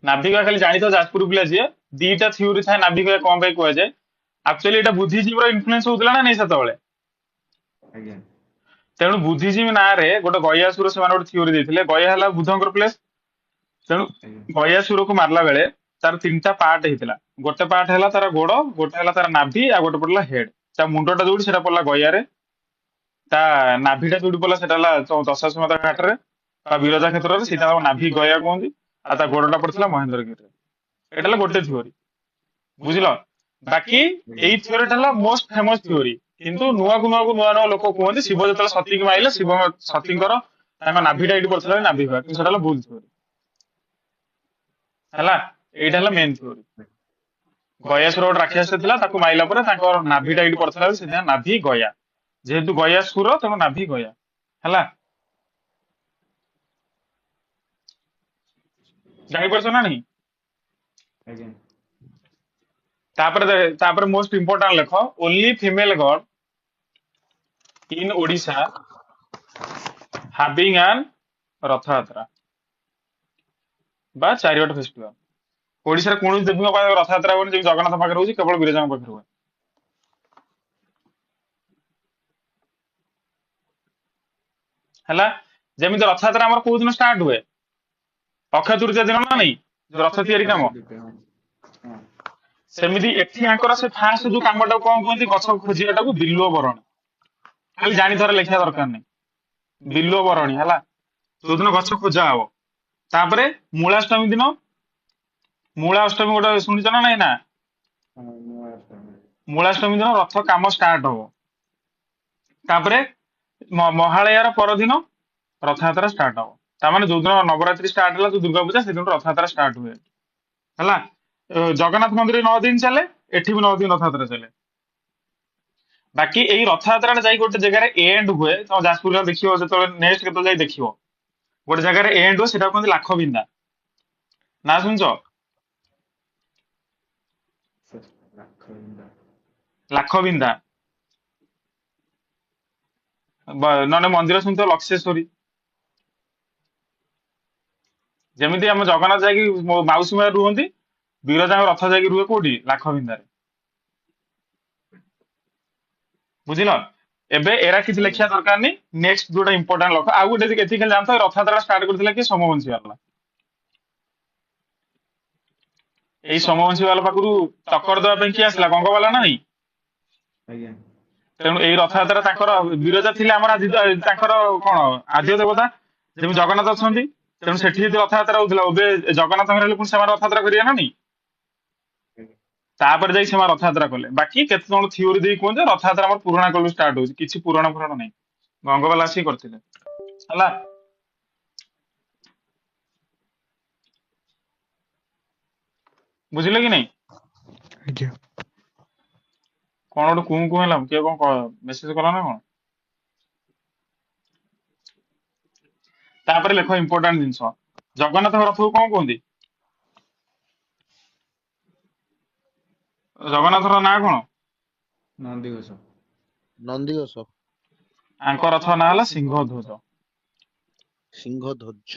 ନାଭି ଗୟା ଖାଲି ଜାଣିଥିବ ଯାଜପୁର ପିଲା ଯିଏ, ଦିଟା ଥିଓରି ଥାଏ ନାଭି ଗୟା କଣ ପାଇଁ କୁହାଯାଏ। ଆକ୍ଚୁଆଲି ଏଇଟା ବୁଦ୍ଧିଜୀବୀର ଇନଫ୍ଲୁଏନ୍ସ ହଉଥିଲା ନା ନାଇଁ ସେତେବେଳେ। ଆଜ୍ଞା ତେଣୁ ବୁଦ୍ଧିଜୀବୀ ନାଁରେ ଗୋଟେ ଗୟାସୁର ସେମାନେ ଗୋଟେ ଥିଓରି ଦେଇଥିଲେ। ଗୟା ହେଲା ବୁଦ୍ଧଙ୍କର ପ୍ଲେସ୍। ତେଣୁ ଆଜ୍ଞା ଗୟାସୁରକୁ ମାରିଲା ବେଳେ ତାର 3ଟା ପାର୍ଟ ହେଇଥିଲା। ଗୋଟେ ପାର୍ଟ ହେଲା ତାର ଗୋଡ, ଗୋଟେ ହେଲା ତାର ନାଭି, ଆଉ ଗୋଟେ ପଡିଲା ହେଡ୍। ତା ମୁଣ୍ଡଟା ଯୋଉଠି ସେଟା ପଡିଲା ଗୟାରେ, ତା ନାଭିଟା ଯୋଉଠି ପଡିଲା ସେଟା ହେଲା ଦଶାଶ୍ୱମେଧ ଘାଟରେ ବା ବିରଜା କ୍ଷେତ୍ରରେ, ସେଇଟା ତାକୁ ନାଭି ଗୟା କୁହନ୍ତି। ଆଉ ତା ଗୋଡଟା ପଡିଥିଲା ମହେନ୍ଦ୍ରଗିରିରେ। ଏଇଟା ହେଲା ଗୋଟେ ଥିଓରି, ବୁଝିଲ। ବାକି ଏଇ ଥିଓରିଟା ହେଲା ମୋଷ୍ଟ ଫେମସ ଥିଓରି। କିନ୍ତୁ ନୂଆ ନୂଆ ଲୋକ କୁହନ୍ତି ଶିବ ଯେତେବେଳେ ସତୀକି ମାଇଲେ, ଶିବ ସତୀଙ୍କର ତାଙ୍କ ନାଭିଟା ଏଇଠି ପଡିଥିଲା ନାଭି ଗୟା, କିନ୍ତୁ ସେଟା ହେଲା ଭୁଲ ଥିଓରି ହେଲା। ଏଇଟା ହେଲା ମେନ୍ ଥିଓରି। ଗୟାସୁର ଗୋଟେ ରାକ୍ଷସ ଥିଲା, ତାକୁ ମାଇଲା ପରେ ତାଙ୍କ ନାଭିଟା ଏଇଠି ପଡିଥିଲା, ସେଥିପାଇଁ ନାଭି ଗୟା। ଯେହେତୁ ଗୟାସୁର ତେଣୁ ନାଭି ଗୟା ହେଲା। ଜାଣିପାରୁଛ ନା ନାଇଁ? ଆଜ୍ଞା ତାପରେ ମୋଷ୍ଟ ଇମ୍ପୋର୍ଟାଣ୍ଟ ଲେଖ, only female Garh in Odisha having ଆନ୍ ରଥଯାତ୍ରା ବା ଚାରିଆଟ ଫେଷ୍ଟିଭାଲ। ଓଡିଶାରେ କୌଣସି ଦେବୀଙ୍କ ପାଖରେ ରଥଯାତ୍ରା ହୁଏନି ଯେମିତି ଜଗନ୍ନାଥ ପାଖରେ ହଉଛି, କେବଳ ବିରଜାଙ୍କ ପାଖରେ ହୁଏ। ହେଲା। ଯେମିତି ରଥଯାତ୍ରା ଆମର କୋଉ ଦିନ ଷ୍ଟାର୍ଟ ହୁଏ? ଅକ୍ଷୟ ତୃତୀୟା ଦିନ ନା ନାଇଁ, ଯୋଉ ରଥ ତିଆରି କାମ। ହଁ ସେମିତି ଏଠି ଆଙ୍କର ସେ ଫାଷ୍ଟ ଯୋଉ କାମଟାକୁ କଣ କୁହନ୍ତି? ଗଛ ଖୋଜିବାଟାକୁ ବିଲ୍ୱ ବରଣୀ। ଖାଲି ଜାଣିଥରେ ଲେଖିବା ଦରକାର ନାହିଁ, ବିଲ୍ୱ ବରଣୀ ହେଲା। ଯୋଉଦିନ ଗଛ ଖୋଜା ହବ। ତାପରେ ମୂଳାଷ୍ଟମୀ ଦିନ, ମୂଳା ଅଷ୍ଟମୀ ଗୋଟେ ଶୁଣିଛ ନା ନାଇଁ? ନା, ନୂଆ ଅଷ୍ଟମୀ। ମୂଳାଷ୍ଟମୀ ଦିନ ରଥ କାମ ଷ୍ଟାର୍ଟ ହବ। ତାପରେ ମହାଳୟାର ପରଦିନ ରଥଯାତ୍ରା ଷ୍ଟାର୍ଟ ହବ। ତାମାନେ ଯୋଉଦିନ ନବରାତ୍ରି ଷ୍ଟାର୍ଟ ହେଲା, ଯୋଉ ଦୁର୍ଗା ପୂଜା, ସେଦିନ ରଥଯାତ୍ରା ଷ୍ଟାର୍ଟ ହୁଏ ହେଲା। ଜଗନ୍ନାଥ ମନ୍ଦିରରେ 9 ଦିନ ଚାଲେ, ଏଠି ବି 9 ଦିନ ରଥଯାତ୍ରା ଚାଲେ। ବାକି ଏଇ ରଥଯାତ୍ରାଟା ଯାଇ ଗୋଟେ ଜାଗାରେ ଏଣ୍ଡ ହୁଏ। ତମ ଯାଜପୁରରେ ଦେଖିବ, ଯେତେବେଳେ ନେକ୍ସଟ କେତେବେଳେ ଯାଇ ଦେଖିବ ଗୋଟେ ଜାଗାରେ ଏଣ୍ଡ ହୁଏ, ସେଟା କୁହନ୍ତି ଲାଖବିନ୍ଧା। ନା ଶୁଣିଛ? ଲାଖବିନ୍ଧା ନହେଲେ ମନ୍ଦିର ଶୁଣିଥିବ ଲକ୍ଷେଶ୍ୱରୀ। ଯେମିତି ଆମ ଜଗନ୍ନାଥ ଯାଇକି ମାଉସୀ ମାରେ ରୁହନ୍ତି, ବିରଜାଙ୍କ ରଥ ଯାଇକି ରୁହେ କୋଉଠି? ଲାଖବିନ୍ଧାରେ। ବୁଝିଲ। ଏବେ ଏରା କିଛି ଲେଖିବା ଦରକାର ନାହିଁ। ନେକ୍ସଟ ଯୋଉଟା ଇମ୍ପୋର୍ଟାଣ୍ଟ ଲକ୍ଷ୍ୟ, ଆଉ ଗୋଟେ ଏତିକି ଖାଲି ଜାଣିଥ, ରଥଯାତ୍ରା ଷ୍ଟାର୍ଟ କରିଥିଲା କି ସୋମବଂଶୀ ବାଲା। ଏଇ ସୋମବଂଶୀ ବାଲା ପାଖରୁ ଟକ୍କର ଦେବା ପାଇଁ କିଏ ଆସିଲା? ଗଙ୍ଗବାଲା ନା ନାଇଁ? ଆଜ୍ଞା ତେଣୁ ଏଇ ରଥଯାତ୍ରା ତାଙ୍କର, ବିରଜା ଥିଲେ ଆମର ତାଙ୍କର କଣ ଆଦ୍ୟ ଦେବତା, ଯେମିତି ଜଗନ୍ନାଥ ଅଛନ୍ତି। ତେଣୁ ସେଠି ଯଦି ରଥଯାତ୍ରା ହଉଥିଲା, ଏବେ ଜଗନ୍ନାଥଙ୍କର ହେଲେ ପୁଣି ସେମାନେ ରଥଯାତ୍ରା କରିବା ନା ନାଇଁ? ତାପରେ ଯାଇ ସେମାନେ ରଥଯାତ୍ରା କଲେ। ବାକି କେତେ ଜଣ ଥିଓରି ଦେଇ କୁହନ୍ତି ରଥଯାତ୍ରା ଆମର ପୁରୁଣା କାଳରୁ ଷ୍ଟାର୍ଟ ହଉଛି। କିଛି ପୁରାଣ ନାହିଁ, ଗଙ୍ଗବାଲା ଆସିକି କରିଥିଲେ ହେଲା। ବୁଝିଲେ କି ନାଇଁ? ଆଜ୍ଞା କଣ ଗୋଟେ କୁଁ କୁଁ ହେଲା, କିଏ କଣ ମେସେଜ କଲା ନା କଣ? ତାପରେ ଲେଖ ଇମ୍ପୋର୍ଟାଣ୍ଟ ଜିନିଷ, ଜଗନ୍ନାଥଙ୍କ ରଥକୁ କଣ କୁହନ୍ତି? ଜଗନ୍ନାଥର ନାଁ କଣ? ନନ୍ଦିଘୋଷ। ନନ୍ଦିଘୋଷ। ଆଙ୍କ ରଥ ନାଁ ହେଲା ସିଂହଧ୍ୱଜ। ସିଂହଧ୍ୱଜ।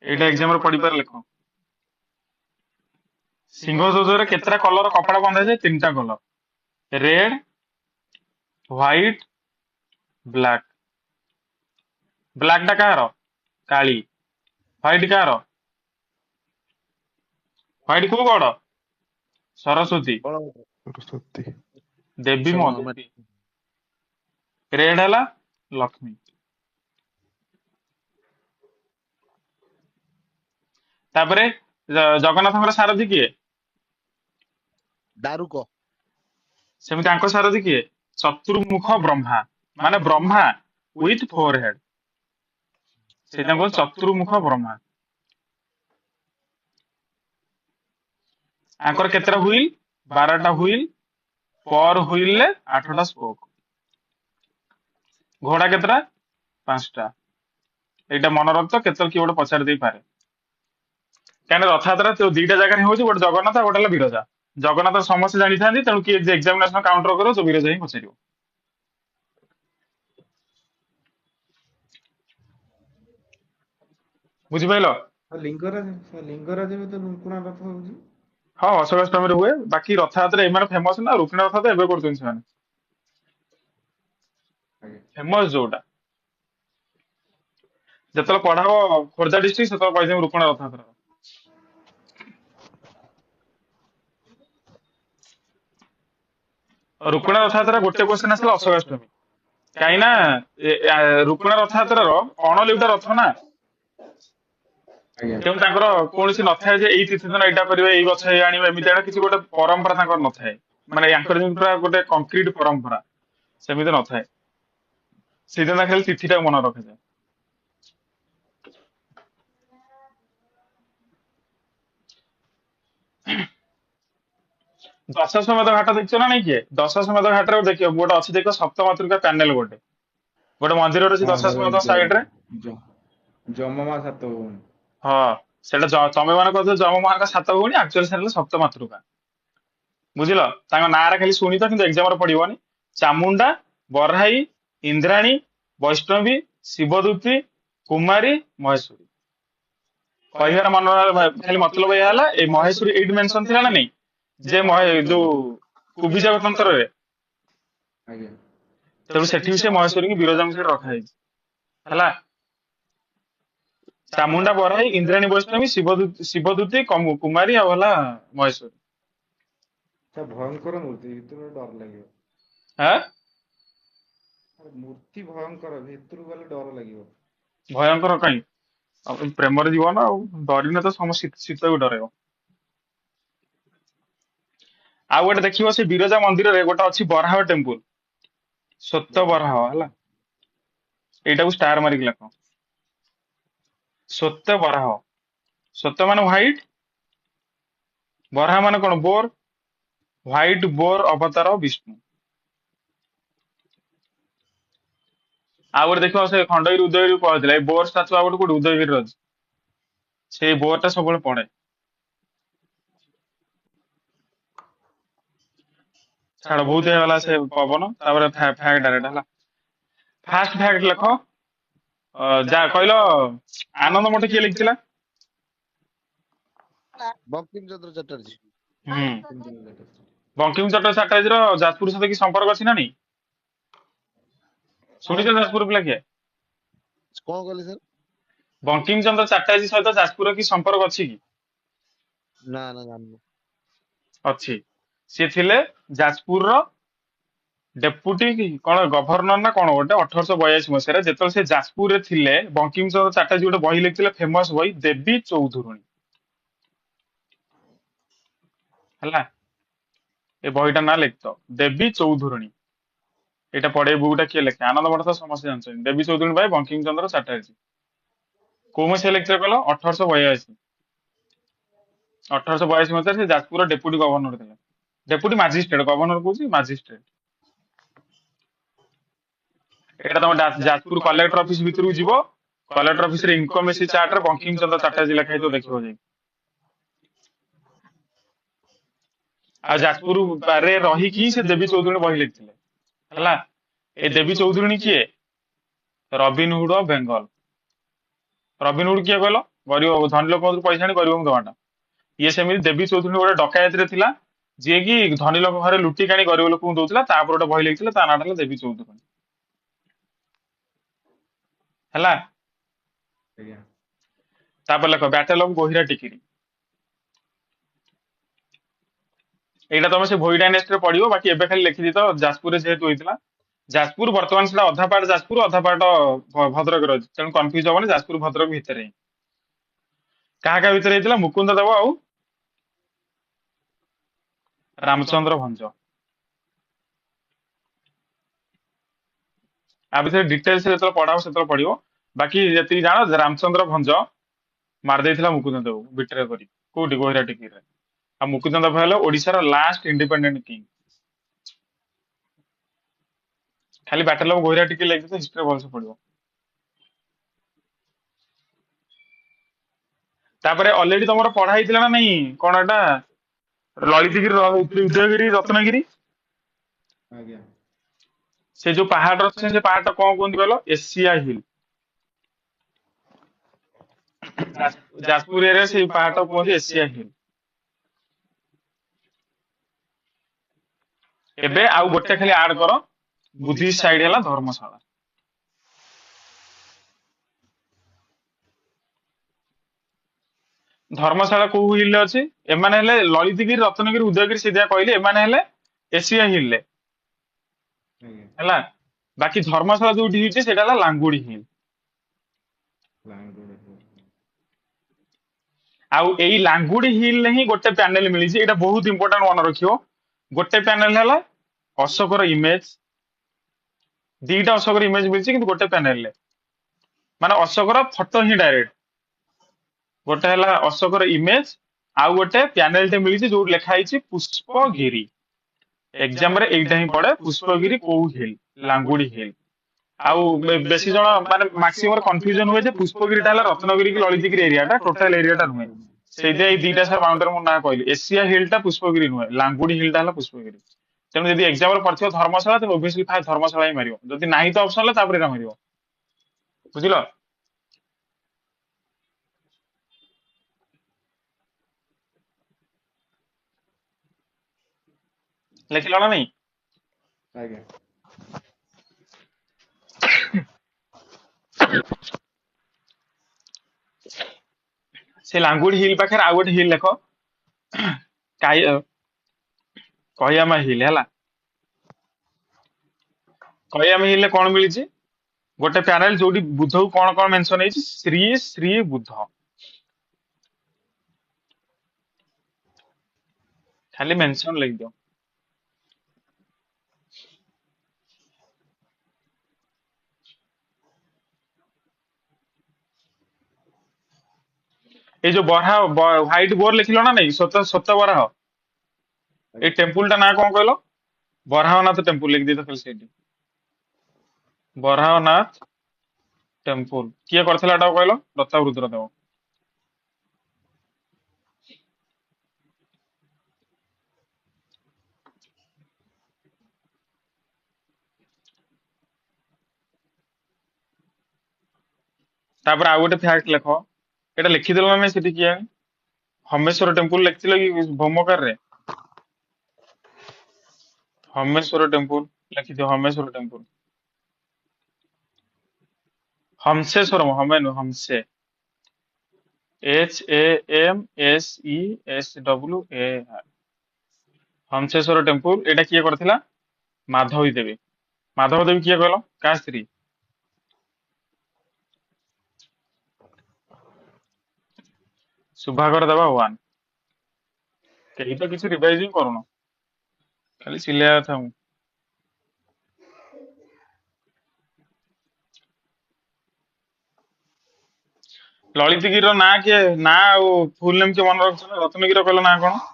ଏଇଟା ଏକ୍ସାମ ରେ ପଢିପାରେ, ଲେଖ। ସିଂହଧ୍ୱଜରେ କେତେଟା କଲର କପଡା ବନ୍ଧାଯାଏ? 3ଟା colour, red, white, black. Black ଟା କାହାର? କାଳି। ହ୍ୱାଇଟ କାହାର? ହ୍ୱାଇଟ କୋଉ ଗଡ? ସରସ୍ୱତୀ, ସରସ୍ୱତୀ। ଦେବୀ କ୍ଷମା ମହାଦେବୀ। ରେଡ ହେଲା ଲକ୍ଷ୍ମୀ। ତାପରେ ଜଗନ୍ନାଥଙ୍କର ସାରଥୀ କିଏ? ଦାରୁକ। ସେମିତି ତାଙ୍କ ସାରଥୀ କିଏ? ଚତୁର୍ମୁଖ ବ୍ରହ୍ମା, ମାନେ ବ୍ରହ୍ମା ୱିଥ 4 ହେଡ୍। ସେଇଟା କହୁଛି ଚତୁର୍ମୁଖ ବ୍ରହ୍ମା। ଆଙ୍କର କେତେଟା ହୁଇଲ? 12ଟା ହୁଇଲ, ପର ହୁଇଲରେ 8ଟା ସ୍ପୋକ। ଘୋଡା କେତେଟା? 5ଟା। ଏଇଟା ମନେ ରଖ ତ, କେତେବେଳେ କିଏ ଗୋଟେ ପଚାରି ଦେଇପାରେ। କାହିଁକି ରଥଯାତ୍ରା ତ ଦିଟା ଜାଗାରେ ହଉଛି, ଗୋଟେ ଜଗନ୍ନାଥ ଆଉ ଗୋଟେ ହେଲା ବିରଜା। ଜଗନ୍ନାଥ ସମସ୍ତେ ଜାଣିଥାନ୍ତି, ତେଣୁ କିଏ ଏକ୍ସାମିନେସନ କାଉଣ୍ଟର କରିବ ତ ବିରଜା ହିଁ ପଚାରିବ। ବୁଝିପାରିଲ? ଲିଙ୍ଗରାଜ ବି ତ ରୁକୁଣା ରଥ ହଉଛି। ହଁ ଅଶୋକାଷ୍ଟମୀରେ ହୁଏ, ବାକି ରଥଯାତ୍ରା ଏମାନେ ଫେମସ ନା, ରୁକ୍ମିଣୀ ରଥ ତ ଏବେ କରୁଛନ୍ତି ସେମାନେ, ଆଜ୍ଞା। ଫେମସ ଯୋଉଟା। ଯେତେବେଳେ ପଢା ହବ ଖୋର୍ଦ୍ଧା ଡିଷ୍ଟ୍ରିକ୍ଟ, ସେତେବେଳେ କହିଦେବି ରୁକ୍ମିଣୀ ରଥଯାତ୍ରା। ରୁକ୍ମିଣୀ ରଥଯାତ୍ରା ଗୋଟେ କ୍ୱେଶ୍ଚନ ଆସିଲା ଅଶୋକାଷ୍ଟମୀ, କାହିଁକି ନା ରୁକ୍ମିଣୀ ରଥଯାତ୍ରାର ଅଣଲିଉଟା ରଥ ନା, ଆଜ୍ଞା। ତେଣୁ ତାଙ୍କର କୌଣସି ନଥାଏ ଯେ ଏଇ ତିଥି ଦିନ ଏଇଟା କରିବେ, ଏଇ ଗଛ ଏଇ ଆଣିବେ, ଏମିତି ଏଇଟା କିଛି ଗୋଟେ ପରମ୍ପରା ତାଙ୍କର ନଥାଏ। ମାନେ ୟାଙ୍କର ଯେମିତି ପୁରା ଗୋଟେ କଂକ୍ରିଟ ପରମ୍ପରା, ସେମିତି ନଥାଏ। ସେଇଦିନ ଖାଲି ତିଥିଟାକୁ ମନେ ରଖାଯାଏ। ଦଶାଶ୍ୱମେଧ ଘାଟ ଦେଖିଛ ନା ନାଇଁ କିଏ? ଦଶାଶ୍ୱମେଧ ଘାଟରେ ଦେଖିବ ଗୋଟେ ଅଛି, ଦେଖିବ ସପ୍ତମାତୃକା ପ୍ୟାନେଲ ଗୋଟେ ଗୋଟେ ମନ୍ଦିର ଅଛି ହଁ ଦଶାଶ୍ୱମେଧ ସାଇଡ ରେ। ଯମମା ସାତ ଭଉଣୀ। ହଁ, ସେଟା ତମେ ମାନେ କହୁଛ ଯମ ମାଙ୍କ ସାତ ଭଉଣୀ, ଆକ୍ଚୁଆଲି ସେଟା ହେଲା ସପ୍ତମାତୃକା। ବୁଝିଲ? ତାଙ୍କ ନାଁରେ ଖାଲି ଶୁଣିଛ, କିନ୍ତୁ ଏକ୍ସାମ ରେ ପଡିବନି। ଚାମୁଣ୍ଡା, ବରାହି, ଇନ୍ଦ୍ରାଣୀ, ବୈଷ୍ଣବୀ, ଶିବଦୂତୀ, କୁମାରୀ, ମହେଶ୍ୱରୀ। କହିବାର ମନ ଖାଲି ମତଲବ ଏଇଆ ହେଲା, ଏଇ ମହେଶ୍ୱରୀ ଏଇଠି ମେନସନ ଥିଲା ନା ନାଇଁ, ଯେ ଯୋଉ କୁବିଜା ତନ୍ତ୍ରରେ, ଆଜ୍ଞା। ତେଣୁ ସେଠି ବି ସେ ମହେଶ୍ୱରୀଙ୍କୁ ବିରଜାଙ୍କୁ ସେଠି ରଖାଯାଇଛି। ହେଲା, ଚାମୁଣ୍ଡା, ବରାହି, ଇନ୍ଦ୍ରାଣୀ, ବୈଷ୍ଣବୀ, ଶିବଦୂତୀ, କୁମାରୀ ଆଉ ହେଲା ମହେଶ୍ୱରୀ। ଭୟଙ୍କର ମୂର୍ତ୍ତି, ଭିତରୁ ଡର ଲାଗିବ। ହଁ, ମୂର୍ତ୍ତି ଭୟଙ୍କର, ଭିତରୁ ଗଲେ ଡର ଲାଗିବ। ଭୟଙ୍କର କାଇଁ? ଆଉ ପ୍ରେମରେ ଯିବ ନା, ଆଉ ଡରିଲେ ତ ଶୀତ ବି ଡରେଇବ। ଆଉ ଗୋଟେ ଦେଖିବ, ସେ ବିରଜା ମନ୍ଦିରରେ ଗୋଟେ ଅଛି ବରାହ ଟେମ୍ପୁଲ, ସତ୍ୟ ବରାହ। ହେଲା, ଏଇଟାକୁ ଷ୍ଟାର ମାରିକି ଲେଖ, ସତ୍ୟ ବରାହ। ସତ୍ୟ ମାନେ ହ୍ୱାଇଟ, ବରାହ ମାନେ କଣ? ବୋର। ହ୍ୱାଇଟ ବୋର ଅବତାର ବିଷ୍ଣୁ। ଆଉ ଗୋଟେ ଦେଖିବ, ସେ ଖଣ୍ଡଗିରି ଉଦୟଗିରି ପଳେଇଥିଲା, ଏଇ ବୋର ଷ୍ଟାଚୁ ଆଉ ଗୋଟେ କୋଉଠି ଉଦୟଗିରିରେ ଅଛି। ସେଇ ବୋର ଟା ସବୁବେଳେ ପଡେ। ଛାଡ, ବହୁତ ହେଇଗଲା ସେ ପବନ। ତାପରେ ଫ୍ୟାକ୍ଟ ଡାଇରେକ୍ଟ ହେଲା, ଫାଷ୍ଟ ଫ୍ୟାକ୍ଟ ଲେଖ। ଯା କହିଲ, ଆନନ୍ଦ ମଠ କିଏ ଲେଖିଥିଲା? ବଙ୍କିମ ଚନ୍ଦ୍ର ଚାଟାର୍ଜୀ। ହୁଁ, ବଙ୍କିମ ଚନ୍ଦ୍ର ଚାଟାର୍ଜୀର ଯାଜପୁର ସହିତ କି ସମ୍ପର୍କ ଅଛି ନା ନାଇଁ? ଶୁଣିଛ ଯାଜପୁର ପିଲା କିଏ? କଣ କହିଲେ ସାର୍? ବଙ୍କିମ ଚନ୍ଦ୍ର ଚାଟାର୍ଜୀ ସହିତ ଯାଜପୁରର କି ସମ୍ପର୍କ ଅଛି କି? ନା ନା, ଜାଣିନି। ଅଛି। ସିଏ ଥିଲେ ଯାଜପୁରର ଡେପୁଟି କଣ ଗଭର୍ଣ୍ଣର ନା କଣ ଗୋଟେ, 1882 ମସିହାରେ ଯେତେବେଳେ ସେ ଯାଜପୁରରେ ଥିଲେ, ବଙ୍କିମ ଚନ୍ଦ୍ର ଚାଟାର୍ଜୀ ଗୋଟେ ବହି ଲେଖିଥିଲେ, ଫେମସ ବହି, ଦେବୀ ଚୌଧୁରୁଣୀ। ହେଲା, ଏ ବହିଟା ନା ଲେଖିଥ, ଦେବୀ ଚୌଧୁରୁଣୀ। ଏଇଟା ପଢେଇ ବୁକଟା କିଏ ଲେଖେ? ଆନନ୍ଦ ମଠ ତ ସମସ୍ତେ ଜାଣିଛନ୍ତି। ଦେବୀ ଚୌଧୁରୀ ଭାଇ ବଙ୍କିମ ଚନ୍ଦ୍ର ଚାଟାର୍ଜୀ। କୋଉ ମସିହା ଲେଖିଥିଲେ କହିଲ? 1882। 1882 ମସିହାରେ ସେ ଯାଜପୁରର ଡେପୁଟି ଗଭର୍ଣ୍ଣର ଥିଲେ। ଡେପୁଟି ମାଜିଷ୍ଟ୍ରେଟ, ଗଭର୍ଣ୍ଣର କହୁଛି ମାଜିଷ୍ଟ୍ରେଟ। ଏଇଟା ତମ ଯାଜପୁର କଲେକ୍ଟର ଅଫିସ ଭିତରକୁ ଯିବ, କଲେକ୍ଟର ଅଫିସରେ ଇନକମେସି ଚାର୍ଟରେ ବଙ୍କିମ ଚନ୍ଦ୍ର ଚାଟାର୍ଜୀ ଲେଖା ହେଇଥିବ, ଦେଖିବ ଯାଇକି। ଆଉ ଯାଜପୁରରେ ରହିକି ସେ ଦେବୀ ଚୌଧୁରୀ ବହି ଲେଖିଥିଲେ। ହେଲା, ଏ ଦେବୀ ଚୌଧୁରୀ କିଏ? ରବିନହୁଡ ଅଫ ବେଙ୍ଗଲ। ରବିନହୁଡ କିଏ କହିଲ? ଗରିବ, ଧନୀ ଲୋକଙ୍କୁ ପଇସା ଆଣି ଗରିବଙ୍କୁ ଦବାଟା। ଇଏ ସେମିତି ଦେବୀ ଚୌଧୁରୀ ଗୋଟେ ଡକାୟତରେ ଥିଲା, ଯିଏକି ଧନୀ ଲୋକ ଘରେ ଲୁଟି କାଣି ଗରିବ ଲୋକଙ୍କୁ ଦଉଥିଲା। ତାପରେ ଗୋଟେ ବହି ଲେଖିଥିଲେ, ତା ନାଁଟା ହେଲା ଦେବୀ ଚୌଧୁରୀ। ହେଲା, ଆଜ୍ଞା। ତାପରେ ଲେଖ ବ୍ୟାଟେଲ ଅଫ ଗୋହିରା ଟିକିରି। ଏଇଟା ତମେ ସେ ଭୋଇଡା ନେଷ୍ଟରେ ପଢିବ, ବାକି ଏବେ ଖାଲି ଲେଖିଦେଇଥ ଯାଜପୁରରେ ଯେହେତୁ ହେଇଥିଲା। ଯାଜପୁର ବର୍ତ୍ତମାନ ସେଟା ଅଧା ପାଟ ଯାଜପୁର, ଅଧା ପାଟ ଭଦ୍ରକରେ ଅଛି, ତେଣୁ କନଫ୍ୟୁଜ ହବନି, ଯାଜପୁର ଭଦ୍ରକ ଭିତରେ ହିଁ। କାହା କାହା ଭିତରେ ହେଇଥିଲା? ମୁକୁନ୍ଦ ଦେବ ଆଉ ରାମଚନ୍ଦ୍ର ଭଞ୍ଜ। ଆ ଭିତରେ ଡିଟେଲସ ଯେତେବେଳେ ପଢା ହବ ସେତେବେଳେ ପଢିବ। ବାକି ଯେତିକି ଜାଣ, ରାମଚନ୍ଦ୍ର ଭଞ୍ଜ ମାରି ଦେଇଥିଲା ମୁକୁନ୍ଦ ଦେବ ବିଟ୍ରେ କରି, କୋଉଠି? ଗୋହିରା ଟିକିରିରେ। ଆଉ ମୁକୁନ୍ଦ ଦେବ ହେଲେ ଓଡିଶାର ଲାଷ୍ଟ ଇଣ୍ଡିପେଣ୍ଡେଣ୍ଟ କିଙ୍ଗ। ଖାଲି ବ୍ୟାଟେଲ ଅଫ ଗୋହିରା ଟିକିରି ଲେଖିଦେଇଥ, ହିଷ୍ଟ୍ରି ଭଲସେ ପଢିବ। ତାପରେ ଅଲରେଡି ତମର ପଢା ହେଇଥିଲା ନା ନାଇଁ କଣ ଏଟା ଲଳିତଗିରି ଉଦୟଗିରି ରତ୍ନଗିରି ଆଜ୍ଞା ସେ ଯୋଉ ପାହାଡ ଅଛି ସେ ପାହାଡ କଣ କୁହନ୍ତି କହିଲ ଏସିଆ ହିଲ୍। ଯାଜପୁର ଏରିଆ ସେଇ ପାହାଡ କୁହନ୍ତି ଏସିଆ ହିଲ୍। ଏବେ ଆଉ ଗୋଟେ ଖାଲି ଆଡ କର ବୁଦ୍ଧିଷ୍ଟ ସାଇଡ ହେଲା ଧର୍ମଶାଳା। ଧର୍ମଶାଳା କୋଉ ହିଲ୍ ରେ ଅଛି? ଏମାନେ ହେଲେ ଲଳିତଗିରି ରତ୍ନଗିରି ଉଦୟଗିରି ସେ ଯାହା କହିଲେ ଏମାନେ ହେଲେ ଏସିଆ ହିଲ୍ ରେ ଆଜ୍ଞା ହେଲା। ବାକି ଧର୍ମଶାଳା ଯୋଉଠି ହେଇଛି ସେଇଟା ହେଲା ଲାଙ୍ଗୁଡି ହିଲ୍। ଲାଙ୍ଗୁଡ ଆଉ ଏଇ ଲାଙ୍ଗୁଡି ହିଲ୍ ରେ ହିଁ ଗୋଟେ ପ୍ୟାନେଲ ମିଳିଛି, ଏଇଟା ବହୁତ ଇମ୍ପୋର୍ଟାଣ୍ଟ ମନେ ରଖିବ। ଗୋଟେ ପ୍ୟାନେଲ ହେଲା ଅଶୋକର ଇମେଜ, ଦିଟା ଅଶୋକର ଇମେଜ ମିଳିଛି କିନ୍ତୁ ଗୋଟେ ପ୍ୟାନେଲ ରେ, ମାନେ ଅଶୋକର ଫଟୋ ହିଁ ଡାଇରେକ୍ଟ। ଗୋଟେ ହେଲା ଅଶୋକର ଇମେଜ, ଆଉ ଗୋଟେ ପ୍ୟାନେଲ ଟେ ମିଳିଛି ଯୋଉଠି ଲେଖା ହେଇଛି ପୁଷ୍ପଗିରି। ଏକ୍ସାମ ରେ ଏଇଟା ହିଁ ପଡେ, ପୁଷ୍ପଗିରି କୋଉ ହିଲ୍? ଲାଙ୍ଗୁଡି ହିଲ୍। ଆଉ ବେଶୀ ଜଣ ମାନେ ମାକ୍ସିମମ୍ କନଫ୍ୟୁଜନ ହୁଏ ଯେ ପୁଷ୍ପଗିରିଟା ହେଲା ରତ୍ନଗିରି କି ଲଳିତଗିରି ଏରିଆଟା, ଟୋଟାଲ ଏରିଆଟା ନୁହେଁ। ସେଇଥିପାଇଁ ଏଇ ଦିଟା ସାର୍ ବାଉଣ୍ଡରୀ ମୁଁ ନାଁ କହିଲି। ଏସିଆ ହିଲ୍ ଟା ପୁଷ୍ପଗିରି ନୁହେଁ, ଲାଙ୍ଗୁଡି ହିଲ୍ ଟା ହେଲା ପୁଷ୍ପଗିରି। ତେଣୁ ଯଦି ଏକ୍ସାମ ରେ ପଡିଥିବ ଧର୍ମଶାଳା ତେବେ ଓବିୟସଲି ଫାଷ୍ଟ ଧର୍ମଶାଳା ହିଁ ମାରିବ, ଯଦି ନାହିଁ ତ ଅପସନ ତାପରେ ଏଟା ମାରିବ। ବୁଝିଲ? ଲେଖିଲ ନା ନାଇଁ? ଆଜ୍ଞା ସେ ଲାଙ୍ଗୁଡି ହିଲ୍ ପାଖରେ ଆଉ ଗୋଟେ ହିଲ୍ ଲେଖ, କୟାମା ହିଲ୍ ହେଲା। କୟାମା ହିଲ୍ ରେ କଣ ମିଳିଛି? ଗୋଟେ ପ୍ୟାନେଲ ଯୋଉଠି ବୁଦ୍ଧକୁ କଣ କଣ ମେନସନ ହେଇଛି, ଶ୍ରୀ ଶ୍ରୀ ବୁଦ୍ଧ। ଖାଲି ମେନସନ ଲେଖିଦିଅ। ଏଇ ଯୋଉ ବରାହ ହ୍ୱାଇଟ ବୋର୍ଡ ଲେଖିଲ ନା ନାଇଁ, ସତ ବରାହ। ଏଇ ଟେମ୍ପୁଲ ଟା ନାଁ କଣ କହିଲ? ବରାହନାଥ ଟେମ୍ପୁଲ ଲେଖିଦେଇଥ ଖାଲି ସେଇଠି। ବରାହନାଥ ଟେମ୍ପୁଲ କିଏ କରିଥିଲା ଏଟାକୁ କହିଲ? ଦତ୍ତାବୃଦ୍ର ଦେବ। ତାପରେ ଆଉ ଗୋଟେ ଫ୍ୟାକ୍ଟ ଲେଖ, ଏଟା ଲେଖିଦେଲ ନା ନାଇଁ ସେଠି କିଏ? ହମେଶ୍ଵର ଟେମ୍ପୁଲ ଲେଖିଥିଲ କି ଭୌମକାରରେ? ହମେଶ୍ଵର ଟେମ୍ପୁଲ ଲେଖିଦିଅ, ହମେଶ୍ଵର ଟେମ୍ପୁଲ। ହମସେଶ୍ଵରମ, ହମେ ନୁହଁ ହମସେ, HAMSESWAR। ହମସେଶ୍ଵର ଟେମ୍ପୁଲ ଏଇଟା କିଏ କରିଥିଲା? ମାଧବୀ ଦେବୀ। ମାଧବ ଦେବୀ କିଏ କହିଲ? କାହା ସ୍ତ୍ରୀ? ସୁଭାଗର ଦେବା ୱାନ୍। କେହି ତ କିଛି ରିଭାଇଜ ହିଁ କରୁନ, ଖାଲି ଚିଲେଇବା କଥା ମୁଁ। ଲଳିତଗିରିର ନାଁ କିଏ, ନାଁ ଆଉ ଫୁଲ ନେମ୍ କିଏ ମନେ ରଖିଛ? ରତ୍ନଗିରିର କହିଲ ନାଁ କଣ?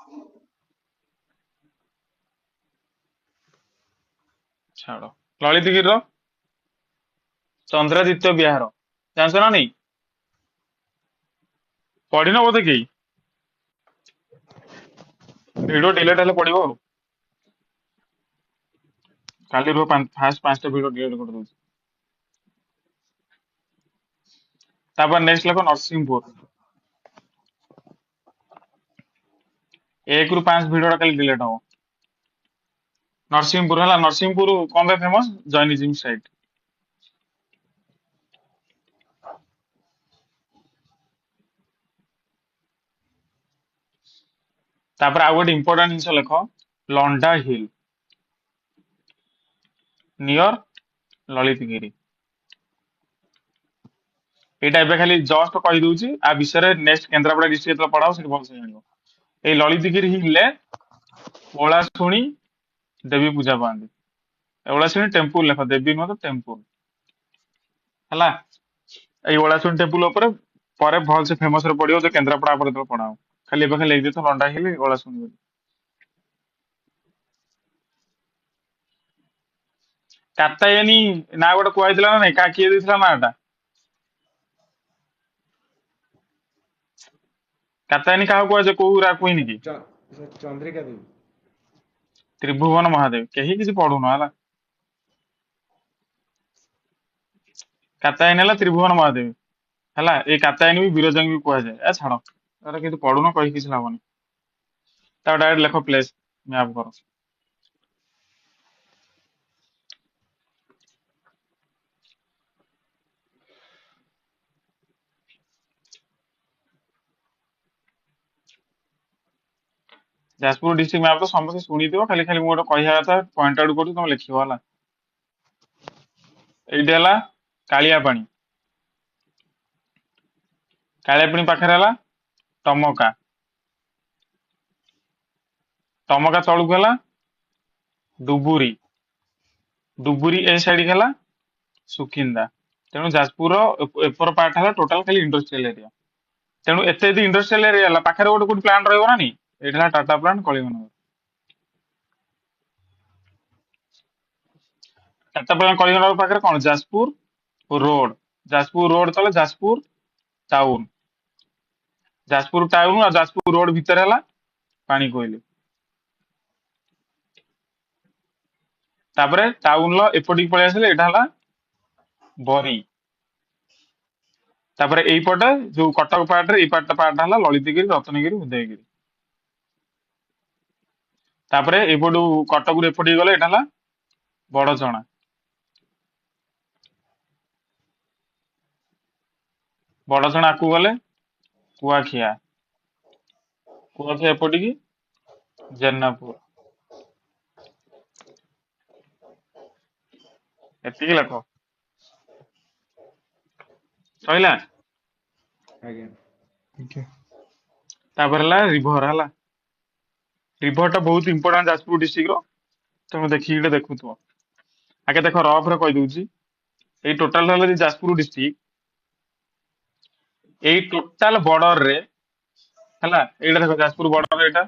ଛାଡ। ଲଳିତଗିରିର ଚନ୍ଦ୍ରାଦିତ୍ୟ ବିହାର, ଜାଣିଛ ନା ନାଇଁ? ପଢିନ ବୋଧେ କେହି? ଭିଡିଓ ଡିଲେଟ ହେଲେ ପଡିବ ଆଉ। କାଲି ରୁହ ଫାଷ୍ଟ 5ଟା ଭିଡିଓ ଡିଲେଟ କରିଦଉଛି। ତାପରେ ନେକ୍ସଟ ଲେଖ ନରସିଂହପୁର। 1 ରୁ 5 ଭିଡିଓ ଟା କାଲି ଡିଲେଟ ହବ। ନରସିଂହପୁର ହେଲା, ନରସିଂହପୁର କଣ ପାଇଁ ଫେମସ? ଜୈନିଜିମ ସାଇଟ୍। ତାପରେ ଆଉ ଗୋଟେ ଇମ୍ପୋର୍ଟାଣ୍ଟ ଜିନିଷ ଲେଖ, ଲଣ୍ଡା ହିଲ୍ ନିୟର ଲଳିତଗିରି। ଏଇଟା ଏବେ ଖାଲି ଜଷ୍ଟ କହିଦଉଛି, ଆ ବିଷୟରେ ନେକ୍ସଟ କେନ୍ଦ୍ରାପଡା ଡିଷ୍ଟ୍ରିକ୍ଟ ଯେତେବେଳେ ପଢାବ ସେଠି ଭଲସେ ଜାଣିବ। ଏଇ ଲଳିତଗିରି ହିଲରେ ଓଳାଶୁଣୀ ଦେବୀ ପୂଜା ପାଆନ୍ତି। ଓଳାଶୁଣୀ ଟେମ୍ପୁଲ ଲେଖ, ଦେବୀ ନୁହଁ ତ ଟେମ୍ପୁଲ ହେଲା। ଏଇ ଓଳାଶୁଣୀ ଟେମ୍ପୁଲ ଉପରେ ପରେ ଭଲସେ ଫେମସ ରେ ପଡିବ ଯେ କେନ୍ଦ୍ରାପଡା ପରେ ଯେତେବେଳେ ପଢାବ। ଖାଲି ଏବେ ଖାଲି ଲେଖିଦେଇଥ ଲଣ୍ଡା ହିଲ୍ ଓଳାଶୁଣୀ ବୋଲି। କାତାୟନୀ ନା ଗୋଟେ କୁହାଯାଇଥିଲା ନା ନାଇଁ, କିଏ ଦେଇଥିଲା ନା ଏଟା? କାତ୍ୟାୟନୀ କାହାକୁ କୁହାଯାଏ କୋଉ ରା କୁଇନି କି? ଚନ୍ଦ୍ରିକା ଦେବୀ। ତ୍ରିଭୁବନ ମହାଦେବ। କେହି କିଛି ପଢୁନ ହେଲା। କାତ୍ୟାୟନୀ ହେଲା ତ୍ରିଭୁବନ ମହାଦେବୀ ହେଲା। ଏଇ କାତ୍ୟାୟନୀ ବି ବିରଜାଙ୍କୁ ବି କୁହାଯାଏ। ଛାଡ ଏଟା କିନ୍ତୁ ପଢୁନ କହି କିଛି ଲାଭନି। ତା ଡାଇରେକ୍ଟ ଲେଖ ପ୍ଲେସ୍ ମ୍ୟାପ କର। ଯାଜପୁର ଡିଷ୍ଟ୍ରିକ୍ଟ ମ୍ୟାପ ତ ସମସ୍ତେ ଶୁଣିଥିବ, ଖାଲି ଖାଲି ମୁଁ ଗୋଟେ କହିବା କଥା ପଏଣ୍ଟ ଆଉଟ କରୁଛି ତମେ ଲେଖିବ ହେଲା। ଏଇଠି ହେଲା କାଳିଆପାଣି। କାଳିଆପାଣି ପାଖରେ ହେଲା ଟମକା। ଟମକା ତଳକୁ ହେଲା ଡୁବୁରି। ଡୁବୁରି ଏ ସାଇଡ ହେଲା ସୁକିନ୍ଦା। ତେଣୁ ଯାଜପୁର ଏପର ପାର୍ଟ ହେଲା ଟୋଟାଲ ଖାଲି ଇଣ୍ଡଷ୍ଟ୍ରିଆଲ ଏରିଆ। ତେଣୁ ଏତେ ଯଦି ଇଣ୍ଡଷ୍ଟ୍ରିଆଲ ଏରିଆ ହେଲା ପାଖରେ ଗୋଟେ କୋଉଠି ପ୍ଲାଣ୍ଟ ରହିବ ନା ନି? ଏଇଟା ହେଲା ଟାଟା ପ୍ଲାଣ୍ଟ କଳିଙ୍ଗନଗର। ଟାଟା ପ୍ଲାଣ୍ଟ କଳିଙ୍ଗନଗର ପାଖରେ କଣ? ଯାଜପୁର ରୋଡ। ଯାଜପୁର ରୋଡ ତଳେ ଯାଜପୁର ଟାଉନ। ଯାଜପୁର ଟାଉନ ଆଉ ଯାଜପୁର ରୋଡ ଭିତରେ ହେଲା ପାଣିକୋଇଲି। ତାପରେ ଟାଉନ ର ଏପଟିକି ପଳେଇ ଆସିଲେ ଏଇଟା ହେଲା ବରୀ। ତାପରେ ଏଇପଟେ ଯୋଉ କଟକ ପାର୍ଟରେ ଏଇ ପାର୍ଟ ହେଲା ଲଳିତଗିରି, ରତ୍ନଗିରି, ଉଦୟଗିରି। ତାପରେ ଏପଟୁ କଟକରୁ ଏପଟିକି ଗଲେ ଏଇଟା ହେଲା ବଡଚଣା। ବଡଚଣା ଆଗକୁ ଗଲେ କୁଆଖିଆ। କୁଆଖିଆ ଏପଟିକି ଜେନାପୁର। ଏତିକି ଲେଖ ସଇଲା। ଆଜ୍ଞା। ଆଜ୍ଞା। ତାପରେ ହେଲା ରିଭର ହେଲା। ରିଭର ଟା ବହୁତ ଇମ୍ପୋର୍ଟାଣ୍ଟ ଯାଜପୁର ଡିଷ୍ଟ୍ରିକ୍ଟ ର। ତମେ ଦେଖିକି ଟିକେ ଦେଖୁଥିବ। ଆଗେ ଦେଖ ରଫ ରେ କହିଦଉଛି। ଏଇ ଟୋଟାଲ ହେଲା ଯାଜପୁର ଡିଷ୍ଟ୍ରିକ୍ଟ। ଏଇ ଟୋଟାଲ ବର୍ଡର ରେ ହେଲା, ଏଇଟା ଦେଖ ଯାଜପୁର ବର୍ଡର ଏଇଟା।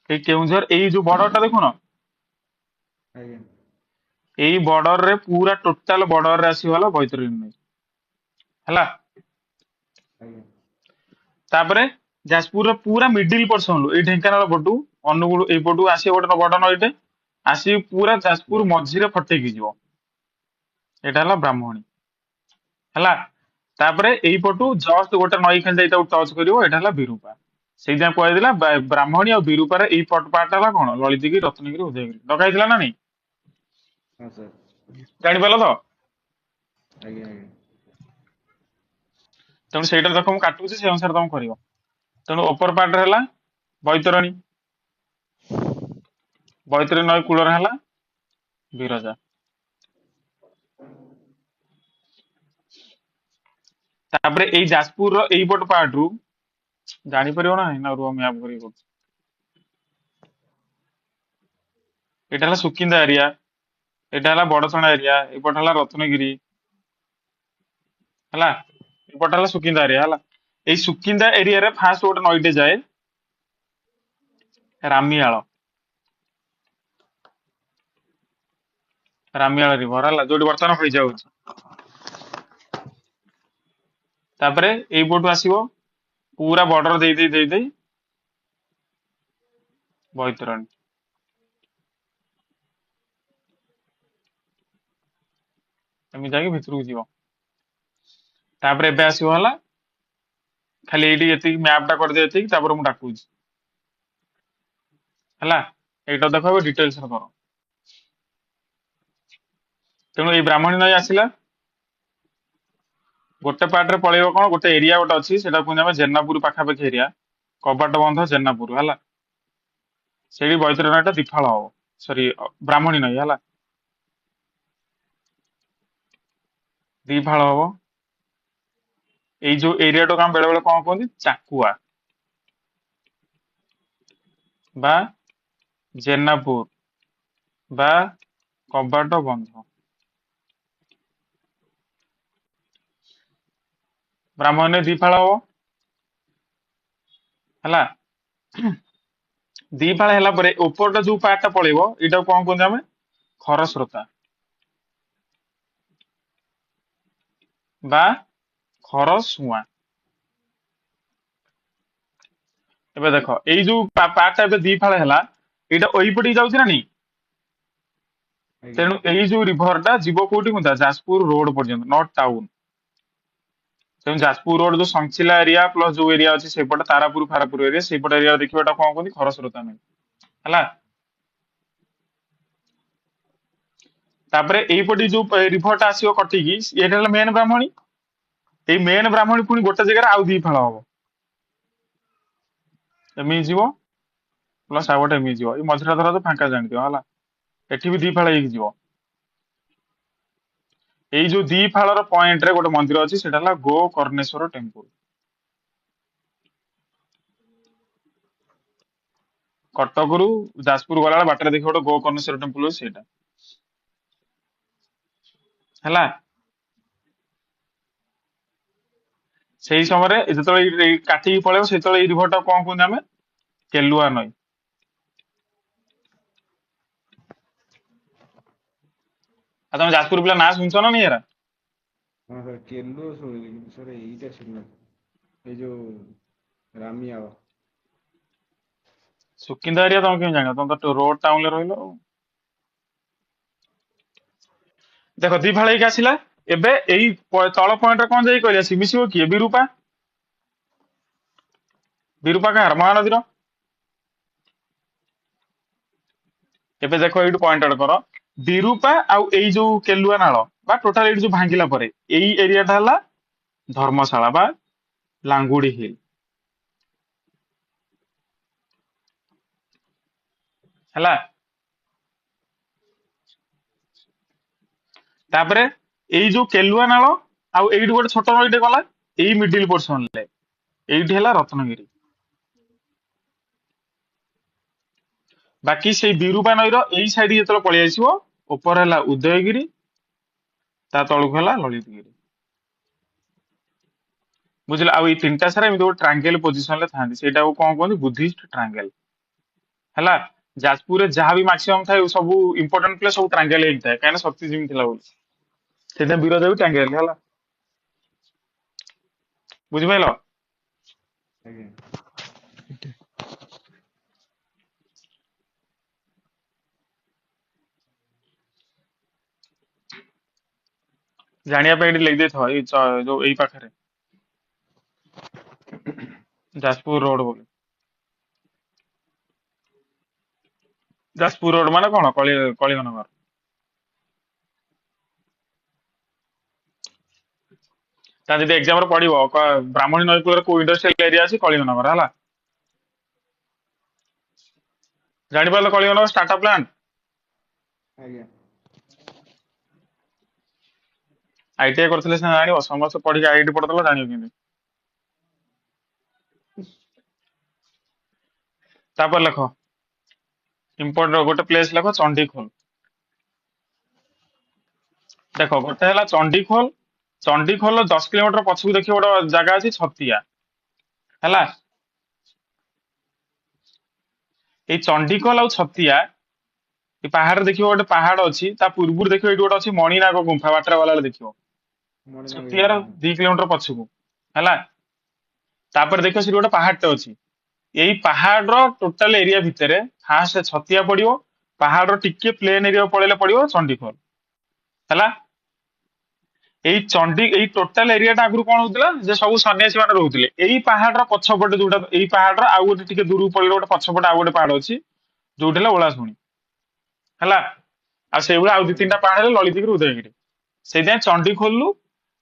ଏଇ କେଉଁଝର ଏଇ ଯୋଉ ବର୍ଡର ଟା ଦେଖୁନ, ଆଜ୍ଞା। ଏଇ ବର୍ଡର ରେ ପୁରା ଟୋଟାଲ ବର୍ଡର ରେ ଆସିବ ହେଲା ବୈତରଣୀ ନଈ ହେଲା। ଆଜ୍ଞା। ତାପରେ ଯାଜପୁରର ପୁରା ମିଡିଲ ପର୍ସନ ଏଇ ଢେଙ୍କାନାଳ ପଟୁ ଅନୁଗୁଳ ଏଇପଟୁ ଆସିବ ଗୋଟେ ବଡ ନଈଟେ, ଆସିକି ପୁରା ଯାଜପୁର ମଝିରେ ଫଟେଇକି ଯିବ। ଏଇଟା ହେଲା ବ୍ରାହ୍ମଣୀ ହେଲା। ତାପରେ ଏଇପଟୁ ଜଷ୍ଟ ଗୋଟେ ନଈ ଖାଲି ଯାଇତାକୁ ଟଚ୍ କରିବ, ଏଇଟା ହେଲା ବିରୁପା। ସେଇଥିପାଇଁ କୁହାଯାଇଥିଲା ବ୍ରାହ୍ମଣୀ ଆଉ ବିରୁପାରେ ଏଇ ପଟ ପାର୍ଟ ହେଲା କଣ ଲଳିତଗିରି, ରତ୍ନଗିରି, ଉଦୟଗିରି। ଡକା ହେଇଥିଲା ନା ନାଇଁ? ହଁ ସାର୍। ଜାଣିପାରିଲ ତ? ଆଜ୍ଞା ଆଜ୍ଞା। ତେଣୁ ସେଇଟା ଦେଖ ମୁଁ କାଟୁଛି, ସେଇ ଅନୁସାରେ ତମେ କରିବ। ତେଣୁ ଉପର ପାର୍ଟରେ ହେଲା ବୈତରଣୀ। ବୈତରଣୀ ନଈ କୂଳରେ ହେଲା ବିରଜା। ତାପରେ ଏଇ ଯାଜପୁରର ଏଇପଟ ପାର୍ଟ ରୁ ଜାଣିପାରିବ ନା ନାଇଁ? ନା ରୁହ ମ୍ୟାପ କରିକି କହୁଛି। ଏଇଟା ହେଲା ସୁକିନ୍ଦା ଏରିଆ, ଏଇଟା ହେଲା ବଡଚଣା ଏରିଆ, ଏଇପଟ ହେଲା ରତ୍ନଗିରି ହେଲା, ଏପଟ ହେଲା ସୁକିନ୍ଦା ଏରିଆ ହେଲା। ଏଇ ସୁକିନ୍ଦା ଏରିଆରେ ଫାଷ୍ଟ ଗୋଟେ ନଈଟେ ଯାଏ ରାମିଆଳ। ରାମିଆଳ ରିଭର ହେଲା, ଯୋଉଠି ବର୍ତ୍ତମାନ ହଇଜା ହଉଛି। ତାପରେ ଏଇପଟୁ ଆସିବ ପୁରା ବର୍ଡର ଦେଇ ବୈତରଣୀ। ଏମିତି ଯାଇକି ଭିତରକୁ ଯିବ। ତାପରେ ଏବେ ଆସିବ ହେଲା ଖାଲି ଏଇଠି ଏତିକି ମ୍ୟାପ ଟା କରିଦିଅ ଏତିକି, ତାପରେ ମୁଁ ଡାକୁଛି ହେଲା। ଏଇଟା ଦେଖ ଏବେ ଡିଟେଲସ କର। ତେଣୁ ଏଇ ବ୍ରାହ୍ମଣୀ ନଈ ଆସିଲା, ଗୋଟେ ପାର୍ଟରେ ପଳେଇବ କଣ, ଗୋଟେ ଏରିଆ ଗୋଟେ ଅଛି ସେଟା କୁହନ୍ତି ଆମେ ଜେନାପୁର ପାଖାପାଖି ଏରିଆ, କବାଟ ବନ୍ଧ ଜେନାପୁର ହେଲା। ସେଇଠି ବୈତରଣୀ ନଈଟା ଦିଫାଳ ହବ, ସରି ବ୍ରାହ୍ମଣୀ ନଈ ହେଲା ଦିଫାଳ ହବ। ଏଇ ଯୋଉ ଏରିଆଟାକୁ ଆମେ ବେଳେ ବେଳେ କଣ କୁହନ୍ତି ଚାକୁଆ ବା ଜେନାପୁର ବା କବାଟ ବନ୍ଧ। ବ୍ରାହ୍ମଣୀ ନଈ ଦିଫାଳ ହବ ହେଲା। ଦିଫାଳ ହେଲା ପରେ ଉପରଟା ଯୋଉ ପାର୍ଟ ଟା ପଳେଇବ ଏଇଟାକୁ କଣ କୁହନ୍ତି ଆମେ ଖରସ୍ରୋତା। ବା ଖରସୁଆଁ। ଏବେ ଦେଖ ଏଇ ଯୋଉ ପାର୍ଟଟା ଏବେ ଦି ଫାଳ ହେଲା, ଏଇଟା ଏଇପଟିକି ଯାଉଛି ନା ନାଇଁ? ଆଜ୍ଞା ତେଣୁ ଏଇ ଯୋଉ ରିଭରଟା ଯିବ କୋଉଠି ମୁଦା ଯାଜପୁର ରୋଡ ପର୍ଯ୍ୟନ୍ତ, ନଟ୍ ଟାଉନ। ତେଣୁ ଯାଜପୁର ରୋଡ ଯୋଉ ସଂଚିଲା ଏରିଆ ପ୍ଲସ ଯୋଉ ଏରିଆ ଅଛି ସେଇପଟେ ତାରାପୁର ଫାରାପୁର ଏରିଆ, ସେଇପଟେ ଏରିଆ ଦେଖିବ ଏଟା କଣ କୁହନ୍ତି ଖରସ୍ରୋତା ନଈ। ହେଲା। ତାପରେ ଏଇପଟେ ଯୋଉ ରିଭରଟା ଆସିବ କଟିକି, ଏଇଟା ହେଲା ମେନ୍ ବ୍ରାହ୍ମଣୀ। ଏଇ ମେନ୍ ବ୍ରାହ୍ମଣୀ ପୁଣି ଗୋଟେ ଜାଗାରେ ଆଉ ଦି ଫାଳ ହବ, ଏମିତି ଯିବ ପ୍ଲସ ଆଉ ଗୋଟେ ଏମିତି ଯିବ। ଏଇ ମଝିରେ ଧର ତ ଫାଙ୍କା ଜାଣିଥିବ ହେଲା, ଏଠି ବି ଦି ଫାଳ ହେଇକି ଯିବ। ଏଇ ଯୋଉ ଦି ଫାଳର ପଏଣ୍ଟ ରେ ଗୋଟେ ମନ୍ଦିର ଅଛି, ସେଟା ହେଲା ଗୋକର୍ଣ୍ଣେଶ୍ୱର ଟେମ୍ପୁଲ। କଟକରୁ ଯାଜପୁର ଗଲାବେଳେ ବାଟରେ ଦେଖିବ ଗୋଟେ ଗୋକର୍ଣ୍ଣେଶ୍ୱର ଟେମ୍ପୁଲ ଅଛି, ସେଇଟା ହେଲା। ସେଇ ସମୟରେ ଯେତେବେଳେ ଏଇ କାଟିକି ପଳେଇବ, ସେତେବେଳେ ଏଇ ରିଭରଟା କଣ କୁହନ୍ତି ଆମେ କେଲୁଆ ନଈ। ଆଉ ତମେ ଯାଜପୁର ପିଲା ନାଁ ଶୁଣିଛ ନା ନାଇଁ ଏରା? ହଁ ସାର୍ କେଲୁ ଶୁଣିଲି କିନ୍ତୁ ସାର୍ ଏଇଟା ଶୁଣିନି। ଏଇ ଯୋଉ ରାମିଆଳ। ସୁକିନ୍ଦା ଏରିଆ ତମେ କେମିତି ଜାଣିବ? ତମେ ତ ରୋଡ ଟାଉନରେ ରହିଲ ଆଉ। ଦେଖ ଦି ଫାଳ ହେଇକି ଆସିଲା। ଏବେ ଏଇ ତଳ ପଏଣ୍ଟରେ କଣ ଯାଇ କହିଲେ ଆସିକି ମିଶିବ କିଏ? ବିରୁପା। ବିରୁପା କାହାର? ମହାନଦୀର। ଏବେ ଦେଖ ଏଇଠୁ ପଏଣ୍ଟ ଆଉଟ୍ କର, ବିରୁପା ଆଉ ଏଇ ଯୋଉ କେଲୁଆ ନାଳ ବା ଟୋଟାଲ ଏଇଠି ଯୋଉ ଭାଙ୍ଗିଲା ପରେ ଏଇ ଏରିଆଟା ହେଲା ଧର୍ମଶାଳା ବା ଲାଙ୍ଗୁଡି ହିଲ୍। ହେଲା। ତାପରେ ଏଇ ଯୋଉ କେଲୁଆ ନାଳ ଆଉ ଏଇଠି ଗୋଟେ ଛୋଟ ନଈଟେ ଗଲା, ଏଇ ମିଡିଲ ପୋର୍ସନରେ ଏଇଠି ହେଲା ରତ୍ନଗିରି। ବାକି ସେଇ ବିରୁପା ନଈର ଏଇ ସାଇଡ ଯେତେବେଳେ ପଳେଇ ଆସିବ, ଉପରେ ହେଲା ଉଦୟଗିରି, ତା ତଳକୁ ହେଲା ଲଳିତଗିରି। ବୁଝିଲ? ଆଉ ଏଇ ତିନିଟା ସାରା ଏମିତି ଗୋଟେ ଟ୍ରାଙ୍ଗେଲ ପୋଜିସନରେ ଥାନ୍ତି, ସେଇଟାକୁ କଣ କୁହନ୍ତି ବୁଦ୍ଧିଷ୍ଟ ଟ୍ରାଙ୍ଗେଲ। ହେଲା। ଯାଜପୁରରେ ଯାହା ବି ମାକ୍ସିମମ୍ ଥାଏ ସବୁ ଇମ୍ପୋର୍ଟାଣ୍ଟ ପ୍ଲେସ୍ ସବୁ ଟ୍ରାଙ୍ଗେଲ ହେଇକି ଥାଏ, କାହିଁକିନା ସତୀ ଯେମିତି ଥିଲା ବୋଲି। ସେଥିପାଇଁ ବିରଜା ବି ଟ୍ରାଙ୍ଗେଲ ହେଲା। ବୁଝିପାରିଲ? ଆଜ୍ଞା ଆଜ୍ଞା। ଜାଣିବା ପାଇଁ ଏଠି ଲେଖିଦେଇଥିବ ଏଇ ଯୋଉ ଏଇ ପାଖରେ ଯାଜପୁର ରୋଡ ବୋଲି। ଯାଜପୁର ରୋଡ ମାନେ କଣ? କଳିଙ୍ଗନଗର। ତା ଯଦି ଏକ୍ସାମ ରେ ପଡିବ ବ୍ରାହ୍ମଣୀ ନଈ କୂଳରେ କୋଉ ଇଣ୍ଡଷ୍ଟ୍ରିଆଲ ଏରିଆ ଅଛି? କଳିଙ୍ଗନଗର। ହେଲା। ଜାଣିପାରିଲ କଳିଙ୍ଗନଗର ଷ୍ଟାର୍ଟଅପ ପ୍ଲାଣ୍ଟ। ଆଜ୍ଞା ଆଇଟିଆଇ କରିଥିଲେ ସିନା ଜାଣିବ, ସମସ୍ତେ ପଢିକି ଆଇଆଇଟି ପଢିଦେଲ ଜାଣିବ କେମିତି? ତାପରେ ଲେଖ ଇମ୍ପୋର୍ଟ ଗୋଟେ ପ୍ଲେସ ଲେଖ ଚଣ୍ଡିଖୋଲ। ଦେଖ ଗୋଟେ ହେଲା ଚଣ୍ଡିଖୋଲ, ଚଣ୍ଡିଖୋଲ 10 କିଲୋମିଟର ପଛକୁ ଦେଖିବ ଗୋଟେ ଜାଗା ଅଛି ଛତିଆ। ହେଲା। ଏଇ ଚଣ୍ଡିଖୋଲ ଆଉ ଛତିଆ ଏଇ ପାହାଡରେ ଦେଖିବ ଗୋଟେ ପାହାଡ ଅଛି, ତା ପୂର୍ବରୁ ଦେଖିବ ଏଇଠି ଗୋଟେ ଅଛି ମଣିନାଗ ଗୁମ୍ଫା, ବାଟରେ ଗଲାବେଳେ ଦେଖିବ ମଣିନାଗ ଛତିଆର ଗୁମ୍ଫା। 2 କିଲୋମିଟର ପଛକୁ। ହେଲା। ତାପରେ ଦେଖିବ ସେଠି ଗୋଟେ ପାହାଡଟେ ଅଛି। ଏଇ ପାହାଡର ଟୋଟାଲ ଏରିଆ ଭିତରେ ଫାଷ୍ଟ ଛତିଆ ପଡିବ, ପାହାଡର ଟିକେ ପ୍ଲେନ ଏରିଆ ପଳେଇଲେ ପଡିବ ଚଣ୍ଡିଖୋଲ। ହେଲା। ଏଇ ଟୋଟାଲ ଏରିଆଟା ଆଗରୁ କଣ ହଉଥିଲା, ଯେ ସବୁ ସନ୍ନ୍ୟାସୀ ମାନେ ରହୁଥିଲେ। ଏଇ ପାହାଡର ପଛପଟେ ଯୋଉଟା, ଏଇ ପାହାଡର ଆଉ ଗୋଟେ ଟିକେ ଦୂରକୁ ପଳେଇଲେ ଗୋଟେ ପଛପଟେ ଆଉ ଗୋଟେ ପାହାଡ ଅଛି, ଯୋଉଠି ହେଲା ଓଳାଶୁଣୀ। ହେଲା। ଆଉ ସେଇଭଳିଆ ଆଉ ଦି ଆଜ୍ଞା ତିନିଟା ପାହାଡ ହେଲେ ଲଳିତଗିରି, ଉଦୟଗିରି। ସେଇଥିପାଇଁ ଚଣ୍ଡିଖୋଲରୁ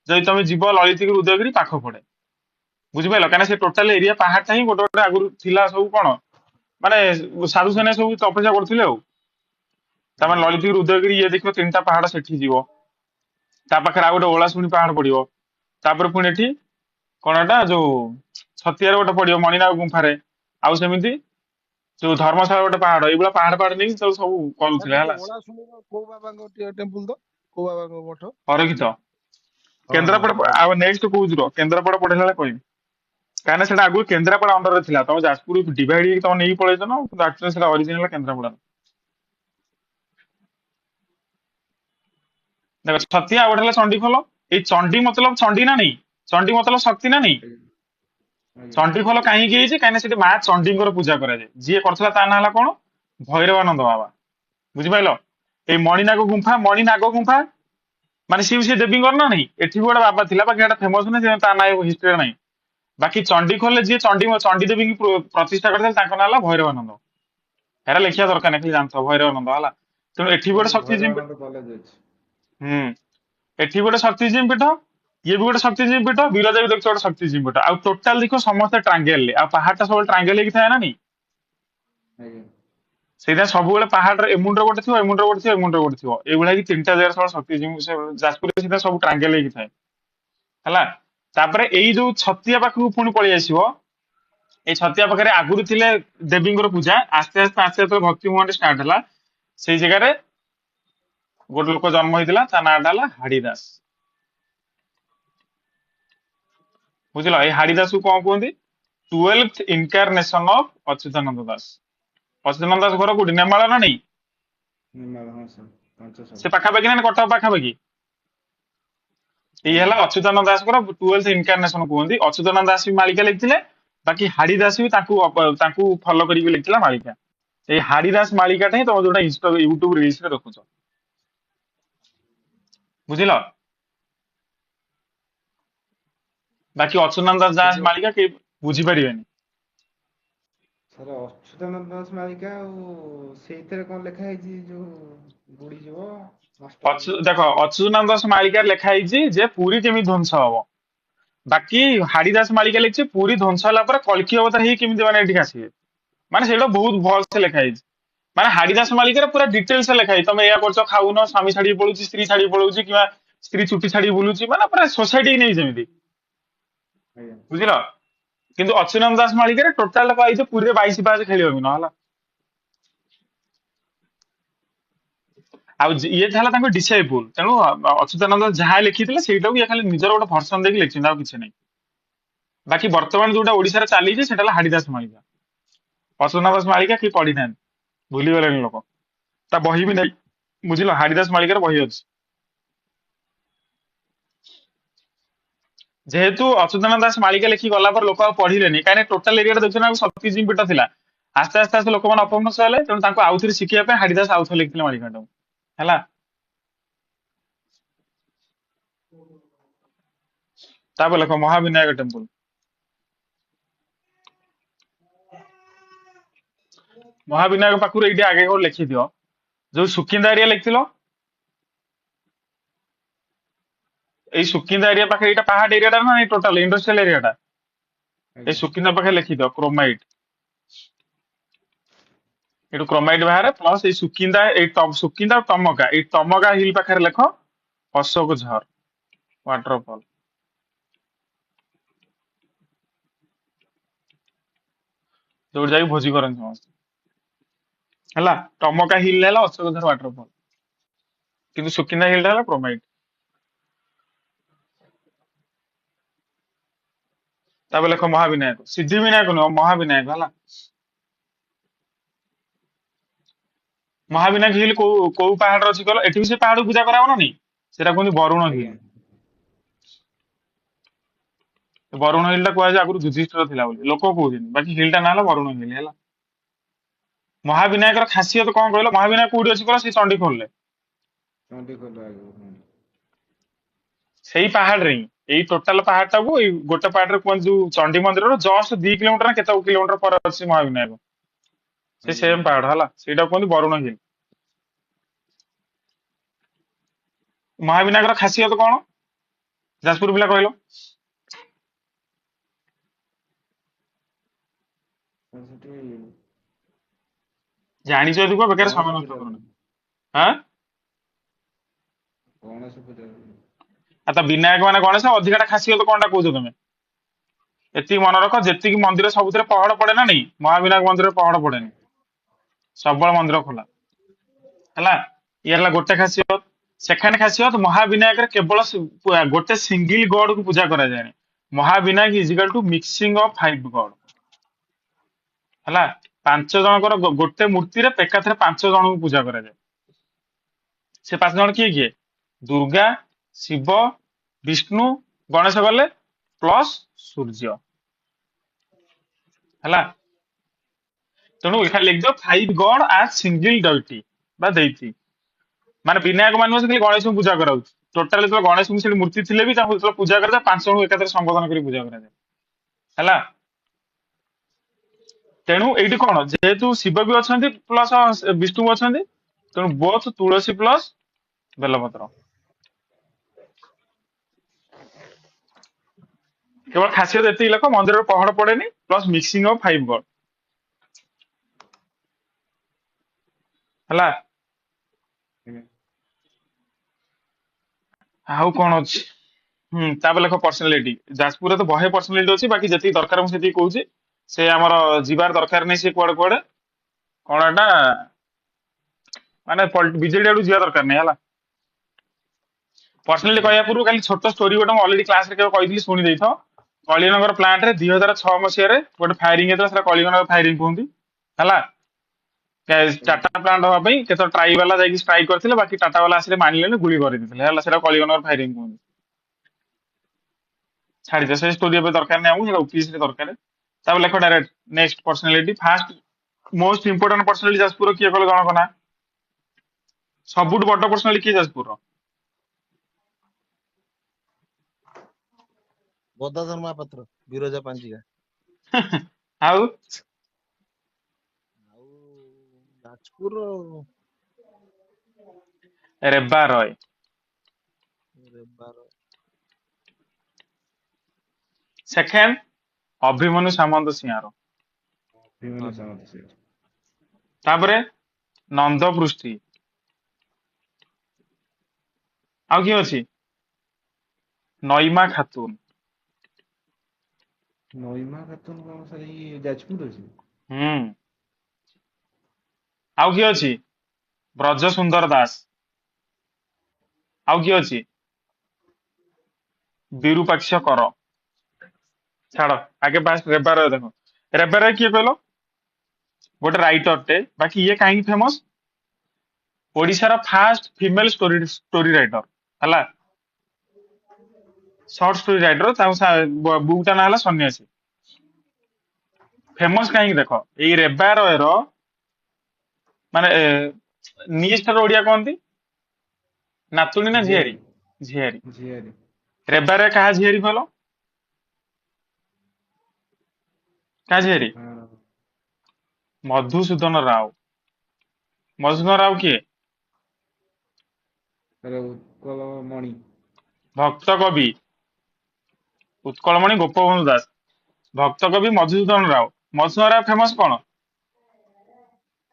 ଯଦି ତମେ ଯିବ ଲଳିତଗିରି ଉଦୟଗିରି ପାଖ ପଡେ। ବୁଝିପାରିଲ? କାହିଁକିନା ସେ ଟୋଟାଲ ଏରିଆ ପାହାଡଟା ହିଁ ଗୋଟେ ଗୋଟେ ଆଗରୁ ଥିଲା ସବୁ କଣ ମାନେ ସାଧୁ ସେନା ସବୁ ତପସ୍ୟା କରୁଥିଲେ ଆଉ। ତାମାନେ ଆଜ୍ଞା ଲଳିତଗିରି ଉଦୟଗିରି ଇଏ ଦେଖିବ ତିନିଟା ପାହାଡ ସେଠି ଯିବ। ତା ପାଖରେ ଆଉ ଗୋଟେ ଓଳାଶୁଣୀ ପାହାଡ ପଡିବ। ତାପରେ ପୁଣି ଏଠି କଣ ଏଟା ଯୋଉ ଛତିଆରେ ଗୋଟେ ପଡିବ ମଣିନାଗ ଗୁମ୍ଫାରେ। ଆଉ ସେମିତି ଯୋଉ ଧର୍ମଶାଳା ଗୋଟେ ପାହାଡ, ଏଇଭଳିଆ ପାହାଡ ପାହାଡ ନେଇକି ସବୁ ସାର୍ କରୁଥିଲେ ସେଠି ହେଲା। ଓଳାଶୁଣୀର କୋଉ ବାବାଙ୍କ ଟେମ୍ପୁଲ ତ? କୋଉ ବାବାଙ୍କ ମଠ? ଅରକ୍ଷିତ। ହଁ ହଁ କେନ୍ଦ୍ରାପଡା ହଉ। ଆଉ ନେକ୍ସଟ କହୁଛି ରୁହ, କେନ୍ଦ୍ରାପଡା ପଢିଲା ବେଳେ କହିବି। କାହିଁକିନା ସେଟା ଆଗରୁ କେନ୍ଦ୍ରାପଡା ଅଣ୍ଡରରେ ଥିଲା, ତମେ ଯାଜପୁର ଡିଭାଇଡ ହେଇକି ତମେ ନେଇକି ପଳେଇଛ ନା, କିନ୍ତୁ ଆକ୍ଚୁଆଲି ସେଟା ଅରିଜିନାଲ କେନ୍ଦ୍ରାପଡା। ଦେଖ ଛତିଆ ଆଉ ଗୋଟେ ହେଲା ଚଣ୍ଡିଖୋଲ। ଏଇ ଚଣ୍ଡୀ ମତଲବ ଚଣ୍ଡୀ ନା ନାଇଁ, ଚଣ୍ଡୀ ମତଲବ ଶକ୍ତି ନା ନାଇଁ। ଆଜ୍ଞା ଚଣ୍ଡୀ ଖୋଲ କାହିଁକି ହେଇଛି, କାହିଁକିନା ସେଠି ମା ଚଣ୍ଡୀଙ୍କର ପୂଜା କରାଯାଏ। ଯିଏ କରିଥିଲା ତା ନାଁ ହେଲା କଣ, ଭୈରବାନନ୍ଦ ବାବା। ବୁଝିପାରିଲ। ଏଇ ମଣିନାଗ ଗୁମ୍ଫା ମାନେ ସିଏ ବି ସେ ଦେବୀଙ୍କର ନା ନାହିଁ। ଏଠି ବି ଗୋଟେ ବାବା ଥିଲା, ବାକି ଏଟା ଫେମସ ନାହିଁ, ସେଥିପାଇଁ ତା ନାଁ ହିଷ୍ଟ୍ରିରେ ନାହିଁ। ବାକି ଚଣ୍ଡିଖୋଲରେ ଯିଏ ଚଣ୍ଡୀ ଦେବୀଙ୍କୁ ପ୍ରତିଷ୍ଠା କରିଥିଲେ ତାଙ୍କ ନାଁ ହେଲା ଭୈରବାନନ୍ଦ। ଏରା ଲେଖିବା ଦରକାର ନାହିଁ, ଖାଲି ଜାଣିଥିବ ଭୈରବାନନ୍ଦ ହେଲା। ତେଣୁ ଏଠି ବି ଗୋଟେ ଏଠି ଶକ୍ତିଜିମ୍ ପୀଠ। ଭୈରବାନନ୍ଦ କଲେଜ ଅଛି। ହୁଁ, ଏଠି ବି ଗୋଟେ ଶକ୍ତିଜିମ୍ ପୀଠ, ଇଏ ବି ଗୋଟେ ଶକ୍ତିଜିମ୍ ପୀଠ, ବିରଜା ବି ଦେଖୁଛ ଗୋଟେ ଶକ୍ତିଜିମ୍ ପୀଠ। ଆଉ ଟୋଟାଲ ଦେଖିବ ସମସ୍ତେ ଟ୍ରାଙ୍ଗେଲରେ, ଆଉ ପାହାଡଟା ସବୁବେଳେ ଟ୍ରାଙ୍ଗେଲ ହେଇକି ଥାଏ ନା ନାଇଁ। ଆଜ୍ଞା ସେଇଟା ସବୁବେଳେ ପାହାଡର ଏମୁଣ୍ଡରେ ଗୋଟେ ଥିବ, ଏମୁଣ୍ଡରେ ଗୋଟେ ଥିବ, ଏମୁଣ୍ଡରେ ଗୋଟେ ଥିବ, ଏଇଭଳିଆ କି ତିନିଟା ଜାଗାରେ ସବୁବେଳେ ଶକ୍ତିଜିମ୍ ଯାଜପୁରରେ ସେଇଟା ସବୁ ଟ୍ରାଙ୍ଗେଲ ହେଇକି ଥାଏ ହେଲା। ତାପରେ ଏଇ ଯୋଉ ଛତିଆ ପାଖକୁ ପୁଣି ପଳେଇ ଆସିବ। ଏଇ ଛତିଆ ପାଖରେ ଆଗରୁ ଥିଲେ ଦେବୀଙ୍କର ପୂଜା, ଆସ୍ତେ ଆସ୍ତେ ଆସ୍ତେ ଆସ୍ତେ ଭକ୍ତି ମୁଭମେଣ୍ଟ ଷ୍ଟାର୍ଟ ହେଲା। ସେଇ ଜାଗାରେ ଗୋଟେ ଲୋକ ଜନ୍ମ ହେଇଥିଲା, ତା ନାଁଟା ହେଲା ହାଡିଦାସ। ବୁଝିଲ, ଏଇ ହାଡିଦାସକୁ କଣ କୁହନ୍ତି, 12th ଇନକାରନେସନ ଅଫ ଅଚ୍ୟୁତାନନ୍ଦ ଦାସ। ଅଚ୍ୟୁତାନନ୍ଦ ଦାସ ଘର କୋଉଠି, ନେମାଳ ନା ନାଇଁ। ନିମାଳ ହଁ ସାର୍ ପାଞ୍ଚଶହ। ସେ ପାଖାପାଖି ନା କଟକ ପାଖାପାଖି। ଏଇ ହେଲା ଆଜ୍ଞା ଅଚ୍ୟୁତାନନ୍ଦ ଦାସଙ୍କର 12th ଇନକାରନେସନ କୁହନ୍ତି। ଅଚ୍ୟୁତାନନ୍ଦ ଦାସ ବି ମାଳିକା ଲେଖିଥିଲେ, ବାକି ହାଡିଦାସ ବି ତାଙ୍କୁ ଫଲୋ କରିକି ଲେଖିଥିଲା ମାଳିକା। ଏଇ ହାଡିଦାସ ମାଳିକାଟା ହିଁ ତମେ ଯୋଉଟା ୟୁଟ୍ୟୁବ ରିଲ୍ସ ରେ ଦେଖୁଛ। ବୁଝିଲ। ବାକି ଅଚ୍ୟୁତାନନ୍ଦ ସେ ଦାସ ଯୋଉ ମାଳିକା କେହି ବୁଝିପାରିବେନି। ସାର୍ ଅଚ୍ୟୁତାନନ୍ଦ ଦାସ ମାଳିକା, ଆଉ ସେଇଥିରେ କଣ ଲେଖା ହେଇଛି ଯୋଉ ବୁଡିଯିବ ମାଷ୍ଟର ଦେଖ, ଅଚ୍ୟୁତାନନ୍ଦ ଦାସ ମାଳିକାରେ ଲେଖା ହେଇଛି ଯେ ପୁରୀ କେମିତି ଧ୍ୱଂସ ହବ। ବାକି ହାଡିଦାସ ମାଳିକା ଲେଖିଛି ପୁରୀ ଧ୍ୱଂସ ହେଲା ପରେ କଳ୍କି ଅବତାର ହେଇକି କେମିତି ମାନେ ଏଠିକି ଆସିବେ। ମାନେ ସେଇଟା ବହୁତ ଭଲସେ ଲେଖା ହେଇଛି। ମାନେ ହାଡିଦାସ ମାଳିକାରେ ପୁରା ଡିଟେଲ୍ସ ଲେଖା ହେଇଛି, ତମେ ଏୟା କରୁଛ, ଖାଉନ, ସ୍ୱାମୀ ଛାଡିକି ପଳଉଛି, ସ୍ତ୍ରୀ ଛାଡିକି ପଳଉଛି, କିମ୍ବା ସ୍ତ୍ରୀ ଚୁଟି ଛାଡିକି ବୁଲୁଛି, ମାନେ ପୁରା ସୋସାଇଟି ନେଇ ଯେମିତି। ଆଜ୍ଞା ବୁଝିଲ। କିନ୍ତୁ ଅଚ୍ୟୁତାନନ୍ଦ ଦାସ ମାଳିକାରେ ଟୋଟାଲ କହିଛି ପୁରୀରେ 22 ପାହାଚ ଖେଳିବନି ନହେଲା। ଆଉ ଇଏ ହେଲା ତାଙ୍କ ଡିସାଇପୁଲ, ତେଣୁ ଅଚ୍ୟୁତାନନ୍ଦ ଯାହା ଲେଖିଥିଲେ ସେଇଟାକୁ ଇଏ ଖାଲି ନିଜର ଗୋଟେ ଭର୍ସନ ଦେଇକି ଲେଖିଛନ୍ତି, ଆଉ କିଛି ନାହିଁ। ବାକି ବର୍ତ୍ତମାନ ଯୋଉଟା ଓଡିଶାରେ ଚାଲିଛି ସେଟା ହେଲା ହାଡିଦାସ ମାଳିକା। ଅଚ୍ୟୁତାନନ୍ଦ ଦାସ ମାଳିକା କେହି ପଢିନାହାନ୍ତି, ଭୁଲିଗଲେଣି ଲୋକ। ତା ବହି ବି ନାହିଁ। ବୁଝିଲ, ହାଡିଦାସ ମାଳିକାର ବହି ଅଛି। ଯେହେତୁ ଅଚ୍ୟୁତାନନ୍ଦ ଦାସ ମାଳିକା ଲେଖି ଗଲା ପରେ ଲୋକ ଆଉ ପଢିଲେନି, କାହିଁକି ଟୋଟାଲ ଏରିଆଟା ଦେଖୁଛନ୍ତି ଆଉ ଶକ୍ତିଜିମ୍ ପୀଠ ଥିଲା। ଆସ୍ତେ ଆସ୍ତେ ଆସ୍ତେ ଲୋକମାନେ ଅପଭ୍ରଂଶ ହେଲେ, ତେଣୁ ତାଙ୍କୁ ଆଉଥରେ ଶିଖିବା ପାଇଁ ହାଡିଦାସ ଆଉଥରେ ଲେଖିଥିଲେ ମାଳିକାଟାକୁ ହେଲା। ତାପରେ ଲେଖ ମହାବିନାୟକ ଟେମ୍ପଲ। ମହାବିନାୟକ ପାଖରୁ ଏଇଠି ଆଗେ ଗୋଟେ ଲେଖିଦିଅ, ଯୋଉ ସୁକିନ୍ଦା ଏରିଆ ଲେଖିଥିଲ, ଏଇ ସୁକିନ୍ଦା ଏରିଆ ପାଖରେ ଏଇଟା ପାହାଡ ଏରିଆଟା ନା ଟୋଟାଲ ଇଣ୍ଡଷ୍ଟ୍ରିଆଲ ଏରିଆଟା। ଏଇ ଆଜ୍ଞା ସୁକିନ୍ଦା ପାଖରେ ଲେଖିଦିଅ କ୍ରୋମାଇଟ। ଏଠୁ କ୍ରୋମାଇଟ ବାହାରେ, ପ୍ଲସ ଏଇ ସୁକିନ୍ଦା, ସୁକିନ୍ଦା ଆଉ ଟମକା, ଏଇ ଟମକା ହିଲ୍ ପାଖରେ ଲେଖ ଅଶୋକ ଝର ୱାଟରଫଲ। ଯୋଉଠି ଯାଇକି ଭୋଜି କରନ୍ତି ସମସ୍ତେ ହେଲା। ଟମକା ହିଲ୍ ହେଲା ଅଶୋକ ଝର ୱାଟରଫଲ, କିନ୍ତୁ ସୁକିନ୍ଦା ହିଲ୍ ଟା ହେଲା କ୍ରୋମାଇଟ। ତାପରେ ଲେଖ ମହାବିନାୟକ, ସିଦ୍ଧି ବିନାୟକ ନୁହଁ, ମହାବିନାୟକ ହେଲା। ମହାବିନାୟକ ହିଲ୍ କୋଉ କୋଉ ପାହାଡରେ ଅଛି କହିଲ, ଏଠି ବି ସେ ପାହାଡକୁ ପୂଜା କରାହବ ନା ନାଇଁ, ସେଟା କୁହନ୍ତି ବରୁଣ ହିଲ୍। ଆଜ୍ଞା ବରୁଣ ହିଲ୍ ଟା କୁହାଯାଏ ଆଗରୁ ଯୁଧିଷ୍ଠିର ଥିଲା ବୋଲି ଲୋକ କହୁଛନ୍ତି, ବାକି ହିଲ୍ ଟା ନାଁ ହେଲା ବରୁଣ ହିଲ୍ ହେଲା। ମହାବିନାୟକର ଖାସିୟତ କଣ କହିଲ, ମହାବିନାୟକ କୋଉଠି ଅଛି କହିଲ, ସେଇ ଚଣ୍ଡିଖୋଲରେ। ଚଣ୍ଡିଖୋଲ ଆଜ୍ଞା ହଁ। ସେଇ ପାହାଡରେ ହିଁ, ଏଇ ଟୋଟାଲ ପାହାଡଟାକୁ ଏଇ ଗୋଟେ ପାହାଡରେ କୁହନ୍ତି, ଯୋଉ ଚଣ୍ଡୀ ମନ୍ଦିରରୁ ଜଷ୍ଟ 2 କିଲୋମିଟର ନା କେତେ କିଲୋମିଟର ପରେ ଅଛି ମହାବିନାୟକ। ସେ ଆଜ୍ଞା ସେମ ପାହାଡ ହେଲା, ସେଇଟା କୁହନ୍ତି ବରୁଣ ହିଲ୍। ମହାବିନାୟକର ଖାସିୟତ କଣ, ଯାଜପୁର ପିଲା କହିଲ। ସାର୍ ସେଠି ଜାଣିଛ ଯଦି କୁହ, ବେକାର ସମୟ ଗଣେଶ ନଷ୍ଟ ପୂଜା କରୁନି। ହୁଏ। ହଁ, ଗଣେଶ ପୂଜା ହୁଏ। ଆଉ ତା ବିନାୟକ ମାନେ ଗଣେଶ, ଅଧିକାଟା ଖାସିୟତ କଣଟା କହୁଛ ତମେ। ଏତିକି ମନେ ରଖ, ଯେତିକି ମନ୍ଦିର ସବୁଥିରେ ପହଡ ପଡେ ନା ନାଇଁ, ମହାବିନାୟକ ମନ୍ଦିରରେ ପହଡ ପଡେନି, ସବୁବେଳେ ମନ୍ଦିର ଖୋଲା ହେଲା। ଇଏ ହେଲା ଗୋଟେ ଖାସିୟତ। ସେକେଣ୍ଡ ଖାସିୟତ, ମହାବିନାୟକରେ କେବଳ ଗୋଟେ ସିଙ୍ଗଲ ଗଡ କୁ ପୂଜା କରାଯାଏନି। ମହାବିନାୟକ ଇଜିକାଲ ଟୁ ମିକ୍ସିଂ ଅଫ 5 ଗଡ ହେଲା। 5 ଜଣଙ୍କର ଗୋଟେ ମୂର୍ତ୍ତିରେ ଏକାଥରେ 5 ଜଣଙ୍କୁ ପୂଜା କରାଯାଏ। ସେ 5 ଜଣ କିଏ କିଏ, ଦୁର୍ଗା, ଶିବ, ବିଷ୍ଣୁ ଗଣେଶ ଗଲେ ପ୍ଲସ୍ ସୂର୍ଯ୍ୟ ହେଲା। ତେଣୁ ଏখানে ଲେଖିଦିଅ 5 ଗଡ ଆଜ୍ ସିଙ୍ଗଲ ଡଇଟି ବା ଦେଇତି, ମାନେ ବିନାୟକ ମାନ ଖାଲି ଗଣେଶଙ୍କୁ ପୂଜା କରାଉଛି। ଟୋଟାଲି ଯେତେବେଳେ ଗଣେଶଙ୍କୁ ସେଠି ମୂର୍ତ୍ତି ଥିଲେ ବି ତାଙ୍କୁ ଯେତେବେଳେ ପୂଜା କରାଯାଏ 5 ଜଣଙ୍କୁ ଏକାଥରେ ସମ୍ବୋଧନ କରି ପୂଜା କରାଯାଏ ହେଲା। ତେଣୁ ଏଇଠି କଣ, ଯେହେତୁ ଶିବ ବି ଅଛନ୍ତି ପ୍ଲସ ବିଷ୍ଣୁ ବି ଅଛନ୍ତି, ତେଣୁ ବୋଥ ତୁଳସୀ ପ୍ଲସ ବେଲପତ୍ର। କେବଳ ଖାସିୟତ ଏତିକି ଲେଖ, ମନ୍ଦିରରେ ପହଡ ପଡେନି ପ୍ଲସ ମିକ୍ସିଂ ଅଫ 5 ଗଡ ହେଲା। ଆଜ୍ଞା। ଆଉ କଣ ଅଛି, ତାପରେ ଲେଖ ପର୍ସନାଲିଟି। ଯାଜପୁରରେ ତ ବହେ ପର୍ସନାଲିଟି ଅଛି, ବାକି ଯେତିକି ଦରକାର ମୁଁ ସେତିକି କହୁଛି। ସେ ଆମର ଯିବାର ଦରକାର ନାହିଁ, ସେ କୁଆଡେ କୁଆଡେ କଣ ଏଟା ମାନେ ବିଜେଡି ଆଡକୁ ଯିବା ଦରକାର ନାହିଁ ହେଲା। ପର୍ସନାଲି କହିବା ପୂର୍ବରୁ ଖାଲି ଛୋଟ ଷ୍ଟୋରି ଗୋଟେ ମୁଁ ଅଲରେଡି କ୍ଲାସରେ କେବେ କହିଥିଲି, ଶୁଣି ଦେଇଥ। କଳିଙ୍ଗନଗର ପ୍ଲାଣ୍ଟରେ 2006 ମସିହାରେ ଗୋଟେ ଫାୟାରିଂ ହେଇଥିଲା, ସେଟା କଳିଙ୍ଗନଗର ଫାୟାରିଂ କୁହନ୍ତି ହେଲା। ଆଜ୍ଞା। ଟାଟା ପ୍ଲାଣ୍ଟ ହବା ପାଇଁ କେତେ ଟ୍ରାଇ ବାଲା ଯାଇକି ଷ୍ଟ୍ରାଇକ୍ କରିଥିଲେ, ବାକି ଟାଟା ବାଲା ଆସିଲେ ମାନିଲେନି, ଗୁଳି କରିଦେଇଥିଲେ ହେଲା। ସେଟା କଳିଙ୍ଗନଗର ଫାୟାରିଂ କୁହନ୍ତି। ଛାଡିଦେ ସେ ଷ୍ଟୋରି ଏବେ ଦରକାର ନାହିଁ ଆମକୁ, ସେଟା ଓପିଏସସି ରେ ଦରକାର। ତାପରେ ଲେଖ direct next personality. First most important personality Jajpur କିଏ କହିଲ ଜଣକ ନା? ସବୁଠୁ ବଡ ପର୍ସନାଲିଟି କିଏ ଯାଜପୁରର? ଗଦାଧର ମହାପାତ୍ର, ବିରଜା ପାଞ୍ଜିକା। ଆଉ ଆଉ ଯାଜପୁର ରେବା ରୟ। ରେବାର। ସେକେଣ୍ଡ ଅଭିମନ୍ୟୁ ସାମନ୍ତ ସିଂହାର। ବିମଲ ହଁ ସାମନ୍ତ ସେ। ତାପରେ ନନ୍ଦ ପୃଷ୍ଟି। ଆଉ କିଏ ଅଛି? ନଇମା ଖାତୁନ। ନଇମା ଖାତୁନ କଣ ସେଇ ଯାଜପୁର ଅଛି? ହୁଁ। ଆଉ କିଏ ଅଛି? ବ୍ରଜ ସୁନ୍ଦର ଦାସ। ଆଉ କିଏ ଅଛି? ବିରୁପାକ୍ଷ କର। ଛାଡ ଆଗେ ବାସ୍ ରେବା ରୟ ଦେଖ। ରେବା ରୟ କିଏ କହିଲ? ଗୋଟେ ରାଇଟରଟେ, ବାକି ଇଏ କାହିଁକି ଫେମସ? ଓଡିଶାର ଫାଷ୍ଟ ଫିମେଲ ଷ୍ଟୋରି ରାଇଟର ହେଲା। ସର୍ଟ ଷ୍ଟୋରି ରାଇଟର, ତାଙ୍କ ବୁକ୍ ଟା ନା ହେଲା ସନ୍ନ୍ୟାସୀ। ଫେମସ କାହିଁକି ଦେଖ, ଏଇ ରେବା ରୟର ମାନେ ନିଷ୍ଠାର ଓଡିଆ କହନ୍ତି ନାତୁଣୀ ନା ଝିଆରୀ? ଝିଆରୀ। ଝିଆରୀ। ଝିଆରୀ। ରେବା ରୟ କାହା ଝିଆରୀ କହିଲ? କାହା ଝିଆରୀ? ହଁ। ମଧୁସୂଦନ ରାଓ। ମଧୁସୂଦନ ରାଓ କିଏ? ତାର ଉତ୍କଳ ମଣି। ଭକ୍ତ କବି ଉତ୍କଳମଣି ଗୋପବନ୍ଧୁ ଦାସ। ଭକ୍ତ କବି ମଧୁସୂଦନ ରାଓ। ମଧୁସୂଦନ ରାଓ ଫେମସ କଣ?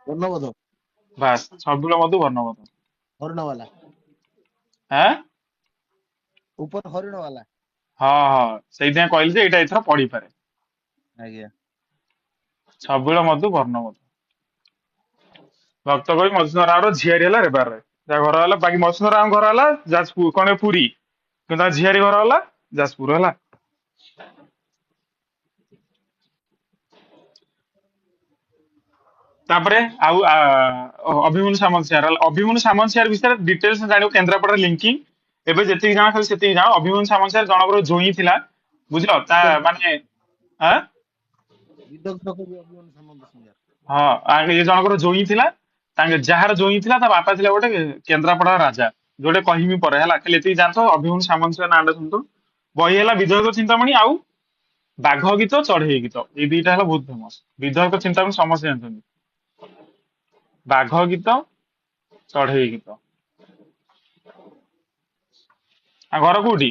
ବର୍ଣ୍ଣବୋଧ। ବାସ୍, ସବୁବେଳେ ମଧୁ ବର୍ଣ୍ଣବୋଧ। ହରିଣ ବାଲା। ଆଁ ଉପର ହରିଣ ବାଲା। ହଁ ହଁ, ସେଇଥିପାଇଁ କହିଲି ଯେ ଏଇଟା ଏଥର ପଢିପାରେ। ଆଜ୍ଞା। ସବୁବେଳେ ମଧୁ ବର୍ଣ୍ଣବୋଧ। ଭକ୍ତ କବି ମଧୁସୂଦନ ରାଓର ଝିଆରୀ ହେଲା ରେବା ରୟ। ତା ଘର ହେଲା, ବାକି ମଧୁସୂଦନ ରାଓଙ୍କ ଘର ହେଲା ଯାଜପୁର କଣ ପୁରୀ, କିନ୍ତୁ ତା ଝିଆରୀ ଘର ହେଲା ଯାଜପୁର ହେଲା। ତାପରେ ଆଉ ଅଭିମନ୍ୟୁ ସାମନ୍ତ ସିଂହାର ହେଲା। ଅଭିମନ୍ୟୁ ସାମନ୍ତ ସିଂହାର ବିଷୟରେ ଡିଟେଲ୍ସ ଜାଣିବ କେନ୍ଦ୍ରାପଡା ଲିଙ୍କିଂ। ଏବେ ଯେତିକି ଜାଣ ଖାଲି ସେତିକି ଜାଣ। ଅଭିମନ୍ୟୁ ସାମନ୍ତ ସିଂହାର ଜଣଙ୍କର ଜୋଇଁ ଥିଲା, ବୁଝିଲ। ତା ମାନେ ଆଁ ବିଦଗ୍ଧ କବି ଅଭିମନ୍ୟୁ ସାମନ୍ତ ସିଂହାର। ହଁ, ଇଏ ଜଣଙ୍କର ଜୋଇଁ ଥିଲା। ତାଙ୍କ ଯାହାର ଜୋଇଁ ଥିଲା, ତା ବାପା ଥିଲା ଗୋଟେ କେନ୍ଦ୍ରାପଡା ରାଜା, ଯୋଉଟେ କହିମି ପରେ ହେଲା। ଖାଲି ଏତିକି ଜାଣିଥ, ଅଭିମନ୍ୟୁ ସାମନ୍ତ ସିଂହାର ନାଁଟା ଶୁଣିଥ। ବହି ହେଲା ବିଧକ ଚିନ୍ତାମଣି ଆଉ ବାଘ ଗୀତ ଚଢେଇ ଗୀତ, ଏଇ ଦିଟା ହେଲା ବହୁତ ଫେମସ। ବିଧକ ଚିନ୍ତାମଣି ସମସ୍ତେ ଜାଣିଛନ୍ତି, ବାଘ ଗୀତ ଚଢେଇ ଗୀତ। ଆଉ ଘର କୋଉଠି?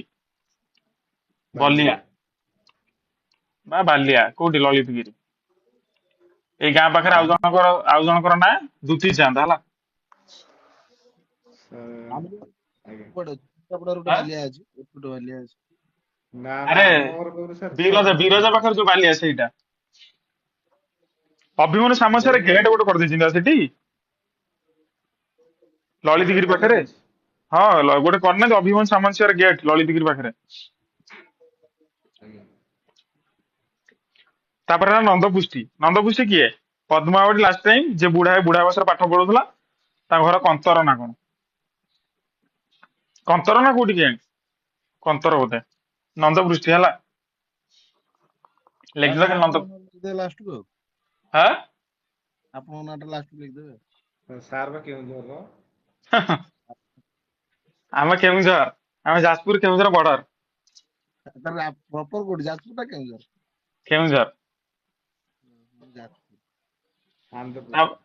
ବାଲିଆ। ବଲିଆ ବା ବାଲିଆ, କୋଉଠି? ଲଳିତଗିରି। ଏଇ ଗାଁ ପାଖରେ ଆଉ ଜଣଙ୍କର ନାଁ ଦୁତି ଚାନ୍ଦ ହେଲା। ଆଜ୍ଞା। କୁଆଡେ ଅଛି? କେନ୍ଦ୍ରାପଡାରେ ଗୋଟେ ଆଁ? ବାଲିଆ ଅଛି, ଗୋଟେ ବାଲିଆ ଅଛି। ନା ନା, ଆରେ ଆମ ଘର ପାଖରୁ ସାର୍ ବିରଜା 6 କିଲୋମିଟର ବିରଜା ହବ। ପାଖରେ ଯୋଉ ବାଲିଆ ସେଇଟା। ଅଭିମନ୍ୟୁ ସାମନ୍ତସିଂହାର ବଢିଆ ଗେଟ ଲାଗେ। ଗୋଟେ କରିଦେଇଛନ୍ତି ନା ସେଠି ଗୋଟେ ଲଳିତଗିରି ପାଖରେ। କରିନାହାନ୍ତି? ହଁ, ଗୋଟେ କରିନାହାନ୍ତି ଅଭିମନ୍ୟୁ ସାମନ୍ତସିଂହାର ଗେଟ ଲଳିତଗିରି ପାଖରେ। ଆଜ୍ଞା। ତାପରେ ହେଲା ନନ୍ଦପୃଷ୍ଟି। ନନ୍ଦପୃଷ୍ଟି କିଏ? ପଦ୍ମାବତୀ ଲାଷ୍ଟ ଟାଇମ ଯେ ବୁଢା ବୟସରେ ପାଠ ପଢୁଥିଲା, ତାଙ୍କ ଘର କନ୍ତର ନା କଣ? କନ୍ତର ନା କୋଉଠି କେଜାଣି? କନ୍ତର ବୋଧେ ନନ୍ଦ ପୃଷ୍ଟି ହେଲା ଲେଖିଦେଲ ଖାଲି ନନ୍ଦ ଲାଷ୍ଟକୁ ଆଉ ହଁ ଆପଣଙ୍କ ନାଁଟା ଲାଷ୍ଟକୁ ଲେଖିଦେବେ। ସାର୍ ବା କେଉଁଝରର। ଆମେ କେଉଁଝର ଆମେ ଯାଜପୁର କେଉଁଝର ବର୍ଡର ତାହେଲେ ପ୍ରପର କୋଉଠି ଯାଜପୁର ନା କେଉଁଝର? କେଉଁଝର ଯାଜପୁର। ଆନନ୍ଦପୁର। ତା-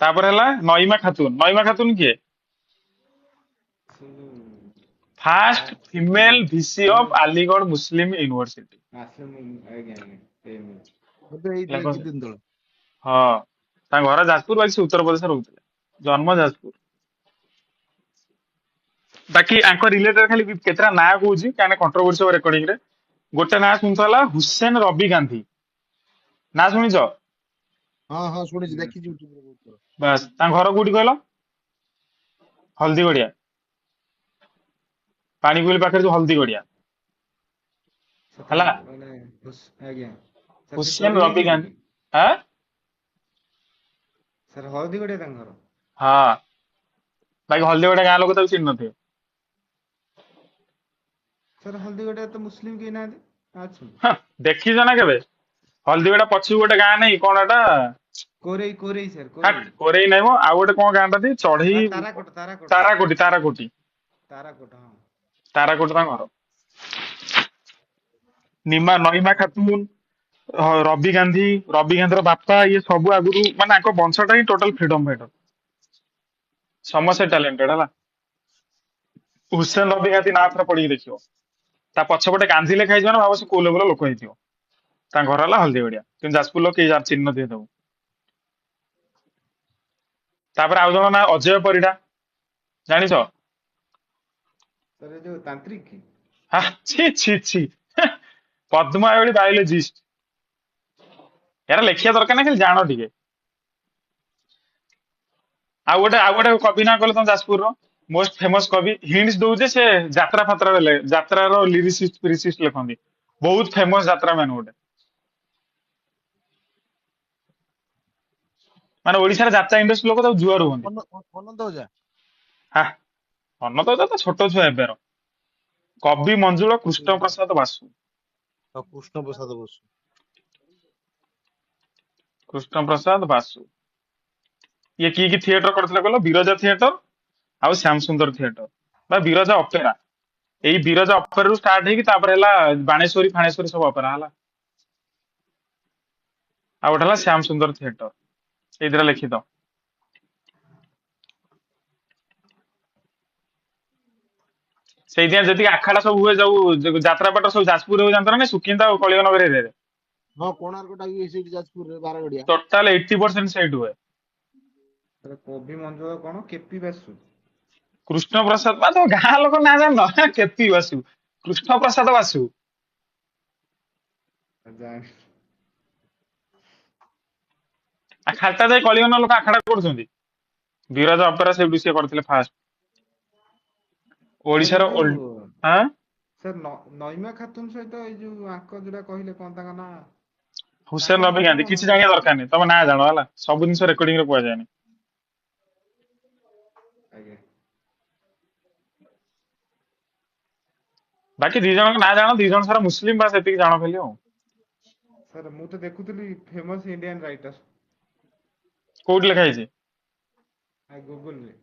ତାପରେ ହେଲା ନଇମା ଖାତୁନ କିଏ ସେ ଯୋଉ first first female VC of Aligarh Muslim University ଆସିଲେ ଆଜ୍ଞା ଆଜ୍ଞା ସେଇ ବୋଧେ ଏଇ ଲେଖ କିଛି ଦିନ ତଳେ। ହଁ ତାଙ୍କ ଘର ଯାଜପୁର ବାକି ସେ ଉତ୍ତରପ୍ରଦେଶରେ ରହୁଥିଲେ ଜନ୍ମ ଯାଜପୁର ବାକି ଆଙ୍କ ରିଲେଟେଡ ଖାଲି କେତେଟା ନାଁ କହୁଛି କାହିଁକି କଣ୍ଟ୍ରୋଭର୍ସି ରେକର୍ଡିଂ ରେ ଗୋଟେ ନାଁ ଶୁଣିଥିଲା ହୁସେନ ରବି ଗାନ୍ଧୀ ନା ଶୁଣିଛ ହଁ ହଁ ଶୁଣିଛି ଦେଖିଛି ୟୁଟ୍ୟୁବରେ ବହୁତ ଥର। ବାସ୍ ତାଙ୍କ ଘର କୋଉଠି କହିଲ ହଳଦୀଗଡିଆ ପାଣିକୋଇଲି ପାଖରେ ଯୋଉ ହଳଦୀଗଡିଆ ସେଟା ହେଲା ମାନେ ଆଜ୍ଞା ସାର୍ ସେ ହୁସେନ ରବି ପଢିଯାଇଥିଲେ ଗାନ୍ଧୀ ସେଇଠି। ଆଁ ସାର୍ ହଳଦୀଗଡିଆ ତାଙ୍କ ଘର। ହଁ ବାକି ହଳଦୀଗଡିଆ ଗାଁ ଲୋକ ତାକୁ ଚିହ୍ନି ନଥିବେ ସାର୍ ହଳଦୀଗଡିଆ ତ ମୁସଲିମ କେହି ନାହାନ୍ତି ଅଛନ୍ତି। ହଁ, ଦେଖିଛ ନା କେବେ ହଳଦୀଗଡା ପଛକୁ ଗୋଟେ ଗାଁ ନାଇଁ କଣ ଏଟା କୋରେଇ ସାର୍ ହାଟ୍ କୋରେଇ। କୋରେଇ ନାଇଁ ମ ଆଉ ଗୋଟେ କଣ ଗାଁ ଟା ଚଢେଇ ତାରାକୋଟ ତାରାକୋଟ ହଁ। ତାରାକୋଟି ତାଙ୍କ ଘର ନଈମା ଖାତୁନ ରବି ଗାନ୍ଧୀର ବାପା ଇଏ ସବୁ ଆଗରୁ ମାନେ ଆଙ୍କ ବଂଶଟା ହିଁ ଟୋଟାଲ ଫ୍ରିଡମ ଫାଇଟର ସମସ୍ତେ ଟ୍ୟାଲେଣ୍ଟେଡ ହେଲା ହୁସେନ ରବି ଗାନ୍ଧୀ ନାଁ ଥରେ ପଢିକି ଦେଖିବ ତା ପଛପଟେ ଗାନ୍ଧୀ ଲେଖା ହେଇଯିବ ନା ଭାବ ସେ କୋଉ ଲେଭେଲର ଲୋକ ହେଇଥିବ ତାଙ୍କ ଘର ହେଲା ହଳଦୀଗଡିଆ କିନ୍ତୁ ଯାଜପୁର ଲୋକ କେହି ଚିହ୍ନି ନଥିବେ ତାକୁ ତାପରେ ଆଉ ଜଣ ନାଁ ଅଜୟ ପରିଡା ଜାଣିଛ ସାର୍ ଏ ଯୋଉ ତାନ୍ତ୍ରିକ। ହା ଛି ଛି ଛି ହେଁ, ପଦ୍ମାବଳୀ ବାୟୋଲୋଜିଷ୍ଟ ଏରା ଲେଖିବା ଦରକାର ନା ଖାଲି ଜାଣ ଟିକେ ଆଉ ଗୋଟେ କବି ନା କହିଲେ ତମ ଯାଜପୁରର ମୋଷ୍ଟ ଫେମସ କବି ହିଣ୍ଟସ ଦଉଛେ ସେ ଯାତ୍ରା ଫାତ୍ରା ଯାତ୍ରାର ଲିରିସିଷ୍ଟ ଲେଖନ୍ତି ବହୁତ ଫେମସ ଯାତ୍ରା ମ୍ୟାନ ଗୋଟେ ମାନେ ଓଡିଶାର ଯାତ୍ରା ଇଣ୍ଡଷ୍ଟ୍ରି ଲୋକ ତାକୁ ଜୁଆର ହୁଅନ୍ତି ଅନନ୍ତ ଓଝା। ହା ଅନନ୍ତ ତ ଛୋଟ ଛୁଆ ଏବେର କବି ମଞ୍ଜୁଳ କୃଷ୍ଣ ପ୍ରସାଦ ବାସୁ ଆଉ କୃଷ୍ଣ ପ୍ରସାଦ ବସୁ। କୃଷ୍ଣ ପ୍ରସାଦ ବାସୁ ଇଏ କି ଥିଏଟର କରିଥିଲେ କହିଲ ବିରଜା ଥିଏଟର ଆଉ ଶ୍ୟାମ ସୁନ୍ଦର ଥିଏଟର ବା ବିରଜା ଅପେରା ଏଇ ବିରଜା ଅପେରାରୁ ଷ୍ଟାର୍ଟ ହେଇକି ତାପରେ ହେଲା ବାଣେଶ୍ୱରୀ ଫାଣେଶ୍ୱରୀ ସବୁ ଅପେରା ହେଲା ଆଉ ଗୋଟେ ହେଲା ଶ୍ୟାମ ସୁନ୍ଦର ଥିଏଟର ଏଇଥିରେ ଲିଖିତ ସେଇଥିପାଇଁ ଯେତିକି ଆଖାଡା ସବୁ ହୁଏ ଯୋଉ ଯାତ୍ରା ପାଟ ସବୁ ଯାଜପୁରରେ ହୁଏ ଜାଣିଛ ନା ସୁକିନ୍ଦା ଆଉ କଳିଙ୍ଗନଗର ଏରିଆରେ ହଁ କୋଣାର୍କ ଟା ବି ସେଇଠି ଯାଜପୁରରେ ବାରଗଡିଆ। ଟୋଟାଲ 80% ସେଇଠି ହୁଏ ସାର୍ କବି ମଞ୍ଜୁଳ କଣ କେପି ବାସୁ। କୃଷ୍ଣ ପ୍ରସାଦ ବା ତମ ଗାଁ ଲୋକ ନା ଜାଣିନ କେପି ବାସୁ କୃଷ୍ଣ ପ୍ରସାଦ ବାସୁ ଜାଣି ଆ ଖାଲଟା ଯାଇ କଳିଙ୍ଗନ ଲୋକ ଆଖାଡା କରୁଛନ୍ତି ବିରଜା ଅପେରା ସେଇଠୁ ସିଏ କରିଥିଲେ ଫାଷ୍ଟ ସାର୍ ଏଇ ଓଡିଶାର ଯୋଉ ଆଁ ସାର୍ ନଇମା ଖାତୁନ ସହିତ ଏଇ ଯୋଉ ଆଙ୍କ ଯୋଉଟା କହିଲେ କଣ ତାଙ୍କ ନାଁ ତାଙ୍କ ହୁସେନ ନାଁ ରବି ଗାନ୍ଧୀ କଣ କିଛି ଜାଣିବା ଦରକାର ନାହିଁ ତମ ନାଁ ଜାଣ ହେଲା ସବୁ ଜିନିଷ ରେକର୍ଡିଂ ରେ କୁହାଯାଏନି ଆଜ୍ଞା ବାକି ଦି ଜଣଙ୍କ ନାଁ ଜାଣ ଦି ଜଣ ସାରା ମୁସଲିମ ବାସ୍ ଏତିକି ଜାଣ ଖାଲି ଆଉ ସାର୍ ମୁଁ ତ ଦେଖୁଥିଲି ଫେମସ ଇଣ୍ଡିଆନ ରାଇଟର କୋଉଠି ଲେଖା ହେଇଛି ଗୁଗୁଲରେ।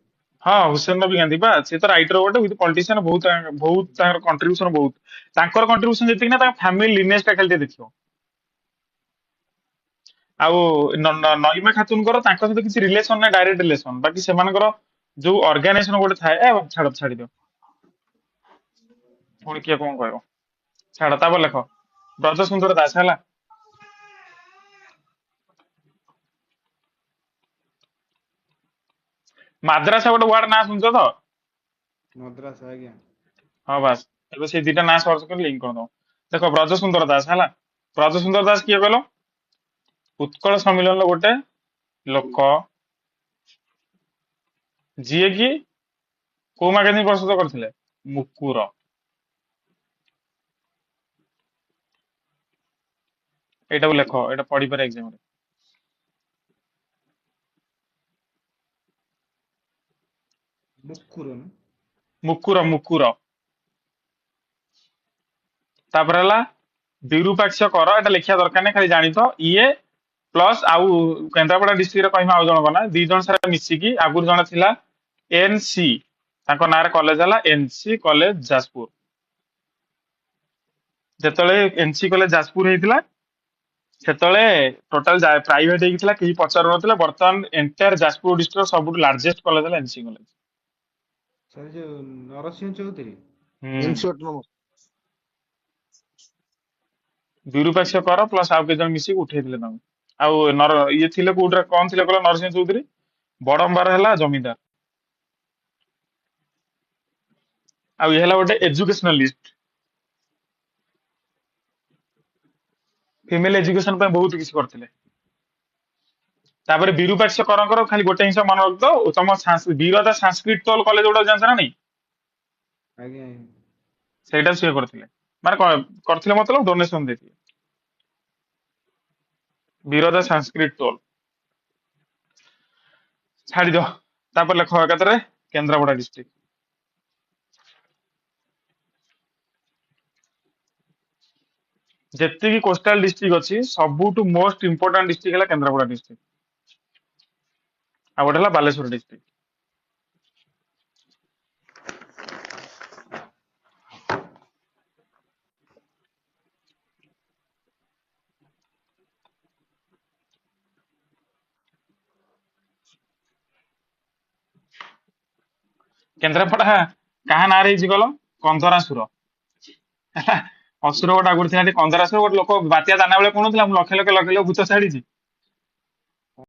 ହଁ ହୁସେନ ନବୀ ଗାନ୍ଧୀ ବା ସେ ତ ରାଇଟର ଗୋଟେ ୱିଥ ପଲିଟିସିଆନ ବହୁତ ତାଙ୍କର କଣ୍ଟ୍ରିବ୍ୟୁସନ ବହୁତ ତାଙ୍କର କଣ୍ଟ୍ରିବ୍ୟୁସନ ଯେତିକି ନା ତାଙ୍କ ଫ୍ୟାମିଲି ଲିନେଜ ଟା ଖାଲି ଟିକେ ଦେଖିବ ଆଉ ନଇମା ଖାତୁନଙ୍କର ତାଙ୍କ ସହିତ କିଛି ରିଲେସନ ନାହିଁ ଡାଇରେକ୍ଟ ରିଲେସନ ବାକି ସେମାନଙ୍କର ଯୋଉ ଅର୍ଗାନାଇଜେସନ ଗୋଟେ ଥାଏ ଛାଡିଦିଅ ପୁଣି କିଏ କଣ କହିବ ଛାଡ ତାପରେ ଲେଖ ବ୍ରଜ ସୁନ୍ଦର ଦାସ ହେଲା ମାଦ୍ରାସା ଗୋଟେ ୱାର୍ଡ ନାଁ ଶୁଣିଛ ତ ମଦ୍ରାସ ଆଜ୍ଞା ହଁ ବାସ୍ ଏବେ ସେଇ ଦିଟା ନାଁ ସର୍ଚ୍ଚ କରି ଲିଙ୍କ କରିଦବ ଦେଖ ବ୍ରଜ ସୁନ୍ଦର ଦାସ ହେଲା ବ୍ରଜ ସୁନ୍ଦର ଦାସ କିଏ କହିଲ ଉତ୍କଳ ସମ୍ମିଳନୀର ଗୋଟେ ଲୋକ ଯିଏ କି କୋଉ ମାଗାଜିନ ପ୍ରସ୍ତୁତ କରିଥିଲେ ମୁକୁର ଏଇଟାକୁ ଲେଖ ଏଇଟା ପଢିପାରେ ଏକ୍ସାମ ରେ ମୁକୁରନ ମୁକୁର ତାପରେ ହେଲା ବିରୁପାକ୍ଷ କର, ଏଟା ଲେଖିବା ଦରକାର ନାହିଁ, ଖାଲି ଜାଣିଥ ଇଏ ପ୍ଲସ୍ ଆଉ କେନ୍ଦ୍ରାପଡା ଡିଷ୍ଟ୍ରିକ୍ଟରେ କହିବା ଆଉ ଜଣଙ୍କ ନା, ଦି ଜଣ ସାରା ମିଶିକି, ଆଗରୁ ଜଣେ ଥିଲା ଏନସି, ତାଙ୍କ ନାଁରେ କଲେଜ ହେଲା ଏନସି କଲେଜ ଯାଜପୁର। ଯେତେବେଳେ ଏନସି କଲେଜ ଯାଜପୁର ହେଇଥିଲା ସେତେବେଳେ ଟୋଟାଲ ପ୍ରାଇଭେଟ ହେଇକି ଥିଲା, କେହି ପଚାରୁ ନଥିଲେ। ବର୍ତ୍ତମାନ ଏଣ୍ଟାୟାର ଯାଜପୁର ଡିଷ୍ଟ୍ରିକ୍ଟର ସବୁଠୁ ଲାର୍ଜେଷ୍ଟ କଲେଜ ହେଲା ଏନସି କଲେଜ। ସାର୍ ଯୋଉ Narasingha Choudhury. NC autonomous. Birupakshya Kar plus ଆଉ କେତେ ଜଣ ମିଶିକି ଉଠେଇଥିଲେ ତାଙ୍କୁ। ଆଉ ଇଏ ଥିଲେ କୋଉଟା କଣ ଥିଲେ କହିଲ ନରସିଂହ ଚୌଧୁରୀ? ବଡମ୍ବାର ହେଲା ଜମିଦାର। ଆଉ ଇଏ ହେଲା ଗୋଟେ ଏଜୁକେସନାଲିଷ୍ଟ, ଫିମେଲ ଏଜୁକେସନ ପାଇଁ ବହୁତ କିଛି କରିଥିଲେ। ତାପରେ ବିରୁପାକ୍ଷ କରଙ୍କର ଖାଲି ଗୋଟେ ଜିନିଷ ମନେ ରଖିଥ, ତମ ବିରଦା ସାଂସ୍କ୍ରିଟ ଟୋଲ କଲେଜ ଗୋଟେ ଜାଣିଛ ନା ନାଇଁ? ଆଜ୍ଞା ଆଜ୍ଞା। ସେଇଟା ସିଏ କରିଥିଲେ, ମାନେ କରିଥିଲେ ମତଲବ ଡୋନେସନ ଦେଇଥିଲେ। ବିରଦା ସାଂସ୍କ୍ରିଟ ଟୋଲ ଛାଡିଦିଅ। ତାପରେ ଲେଖ ଏକାଥରେ କେନ୍ଦ୍ରାପଡା ଡିଷ୍ଟ୍ରିକ୍ଟ। ଯେତିକି କୋଷ୍ଟାଲ ଡିଷ୍ଟ୍ରିକ୍ଟ ଅଛି ସବୁଠୁ ମୋଷ୍ଟ ଇମ୍ପୋର୍ଟାଣ୍ଟ ଡିଷ୍ଟ୍ରିକ୍ଟ ହେଲା କେନ୍ଦ୍ରାପଡା ଡିଷ୍ଟ୍ରିକ୍ଟ, ଆଉ ଗୋଟେ ହେଲା ବାଲେଶ୍ୱର ଡିଷ୍ଟ୍ରିକ୍ଟ। କେନ୍ଦ୍ରାପଡା କାହା ନାଁରେ ହେଇଛି କହିଲ? କନ୍ଦରାସୁର। ହେଲା, ଅସୁର ଗୋଟେ ଆଗରୁ ଥିଲା କନ୍ଦରାସୁର। ଗୋଟେ ଲୋକ ବାତ୍ୟା ଦାନା ବେଳେ କଣ ଥିଲା, ମୁଁ ଲକ୍ଷ ଲକ୍ଷ ଭୂତ ଛାଡିଛି।